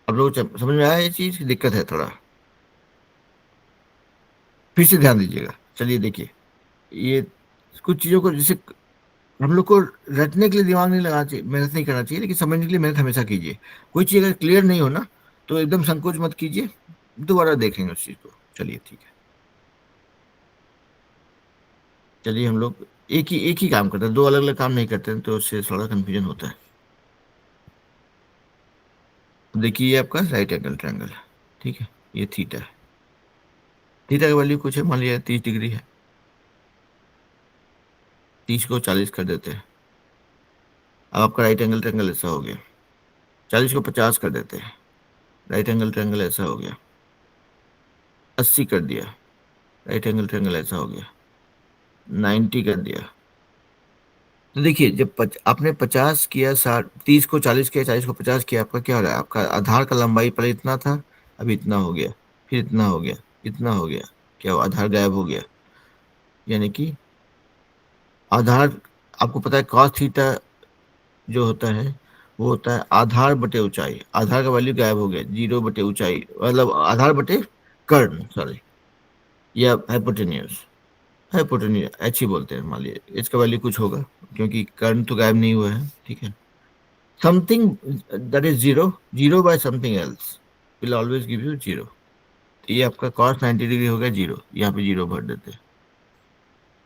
आप लोग को समझ में आया ये चीज की दिक्कत है थोड़ा? फिर से ध्यान दीजिएगा। चलिए देखिए, ये कुछ चीजों को जैसे हम लोग को रटने के लिए दिमाग नहीं लगाना चाहिए, मेहनत नहीं करना चाहिए, लेकिन समझने के लिए मेहनत हमेशा कीजिए। कोई चीज अगर क्लियर नहीं हो ना, तो एकदम संकोच मत कीजिए, दोबारा देखेंगे उस चीज को। चलिए ठीक है। चलिए हम लोग एक ही काम करते हैं, दो अलग अलग काम नहीं करते हैं, तो उससे थोड़ा कंफ्यूजन होता है। तो देखिए ये आपका राइट एंगल ट्रायंगल है, ठीक है। ये थीटा है। थीटा की वैल्यू कुछ है, मान लिया 30 डिग्री है। 30 को 40 कर देते हैं। अब आपका राइट एंगल ट्रायंगल ऐसा हो गया। 40 को 50 कर देते हैं। राइट एंगल ट्रायंगल ऐसा हो गया। 80 कर दिया। राइट एंगल ट्रायंगल ऐसा हो गया। 90 कर दिया। तो देखिए जब आपने 50 किया, 60, 30 को 40 किया, 40 को 50 किया, आपका क्या हो रहा है? आपका आधार का लंबाई पहले इतना था, अभी इतना हो गया, फिर इतना हो गया, इतना हो गया। क्या हुआ? आधार गायब हो गया। यानी कि आधार, आपको पता है cos थीटा जो होता है, वो होता है आधार बटे ऊंचाई। आधार का वैल्यू गायब हो गया, 0 बटे ऊंचाई, मतलब आधार बटे कर्ण, सॉरी, या हाइपोटेन्यूज। हाइपोटेन्यूज एच ही बोलते हैं, मान लीजिए इसका वैल्यू कुछ होगा, क्योंकि कर्ण तो गायब नहीं हुआ है, ठीक है। Something that is zero, zero by something else will always give you zero. ये आपका cos 90 डिग्री हो गया जीरो, यहाँ पे जीरो भर देते हैं।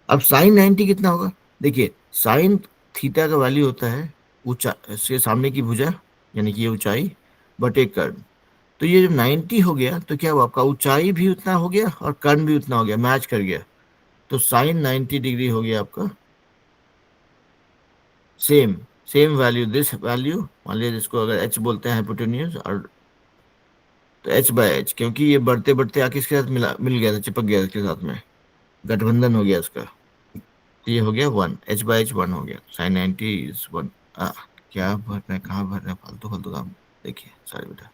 अब साइन 90 कितना होगा? देखिए साइन थीटा का वैल्यू होता है ऊंचा से सामने की भुजा, यानी कि ये ऊंचाई बटे कर्ण। तो ये जब 90 हो गया तो क्या हुआ? आपका ऊंचाई भी उतना हो गया और कर्ण भी उतना हो गया, मैच कर गया। तो साइन 90 डिग्री हो गया आपका same, same value, this value, मान लीजिए जिसको अगर एच बोलते हैं हाइपोटेन्यूज, और तो एच बाय एच, क्योंकि ये बढ़ते बढ़ते आके इसके साथ मिल गया था, चिपक गया इसके साथ में, गठबंधन हो गया इसका। तो ये हो गया 1, एच बाय एच 1 हो गया, साइन 90 इज 1। क्या भर रहे हैं, कहाँ भर रहे हैं, फालतू फालतू काम। देखिए सारे बेटा,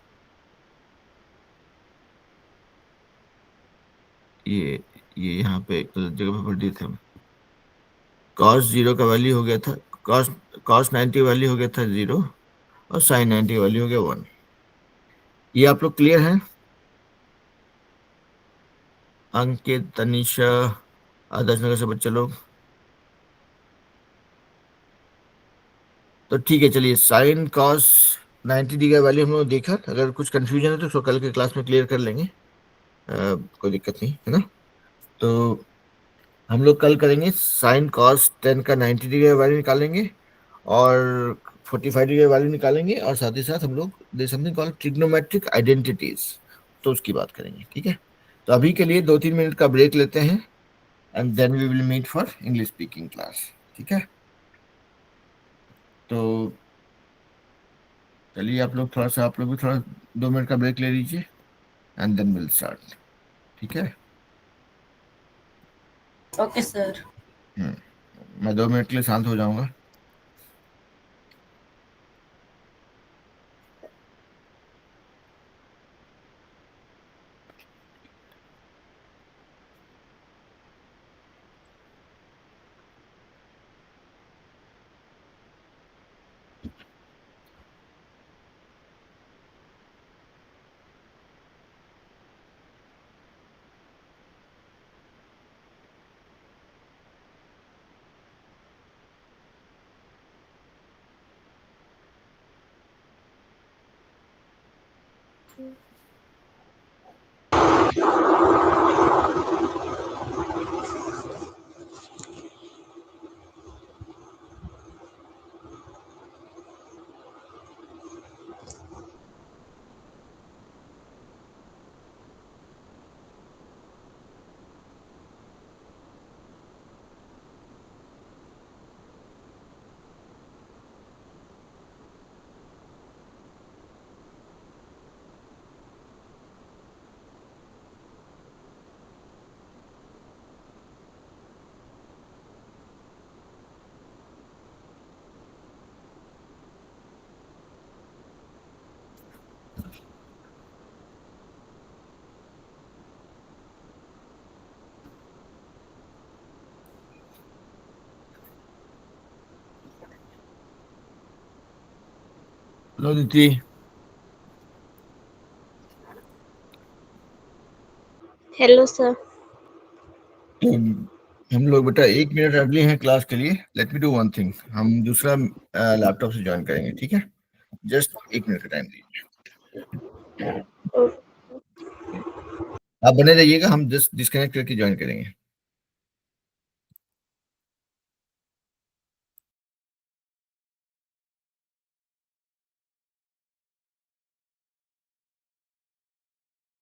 ये ये यहाँ पे गलत जगह पे भर दिए थे हम। कॉस जीरो का वैल्यू हो गया था, कॉस कॉस 90 वैल्यू हो गया था जीरो, और साइन 90 वैल्यू हो गया 1। ये आप लोग क्लियर हैं? अंकित, तनिषा, आदर्श नगर से बच्चे लोग। तो ठीक है, चलिए साइन कॉस 90 डिग्री का वैल्यू हम लोग देखा। अगर कुछ कंफ्यूजन है तो उसको कल के क्लास में क्लियर कर लेंगे, कोई दिक्कत नहीं है ना। तो हम लोग कल करेंगे साइन कॉस 10 का 90 डिग्री का वैल्यू निकालेंगे, और 45 डिग्री का वैल्यू निकालेंगे, और साथ ही साथ हम लोग they something called trigonometric identities, तो उसकी बात करेंगे, ठीक है। तो अभी के लिए 2-3 मिनट का ब्रेक लेते हैं, and then we will meet for English speaking class, ठीक है। तो चलिए आप लोग थोड़ा सा, आप लोग भी थोड़ा 2 मिनट का ब्रेक ले लीजिए, एंड देन विल स्टार्ट, ठीक है। Okay sir. मैं 2 मिनट के लिए शांत हो जाऊंगा। लो दीदी। Hello sir. तो हम लोग बेटा 1 मिनट अर्ली हैं क्लास के लिए। Let me do one thing, हम दूसरा लैपटॉप से ज्वाइन करेंगे, ठीक है? जस्ट 1 मिनट का टाइम दीजिए, आप बने रहिएगा, हम जस्ट डिस्कनेक्ट करके ज्वाइन करेंगे।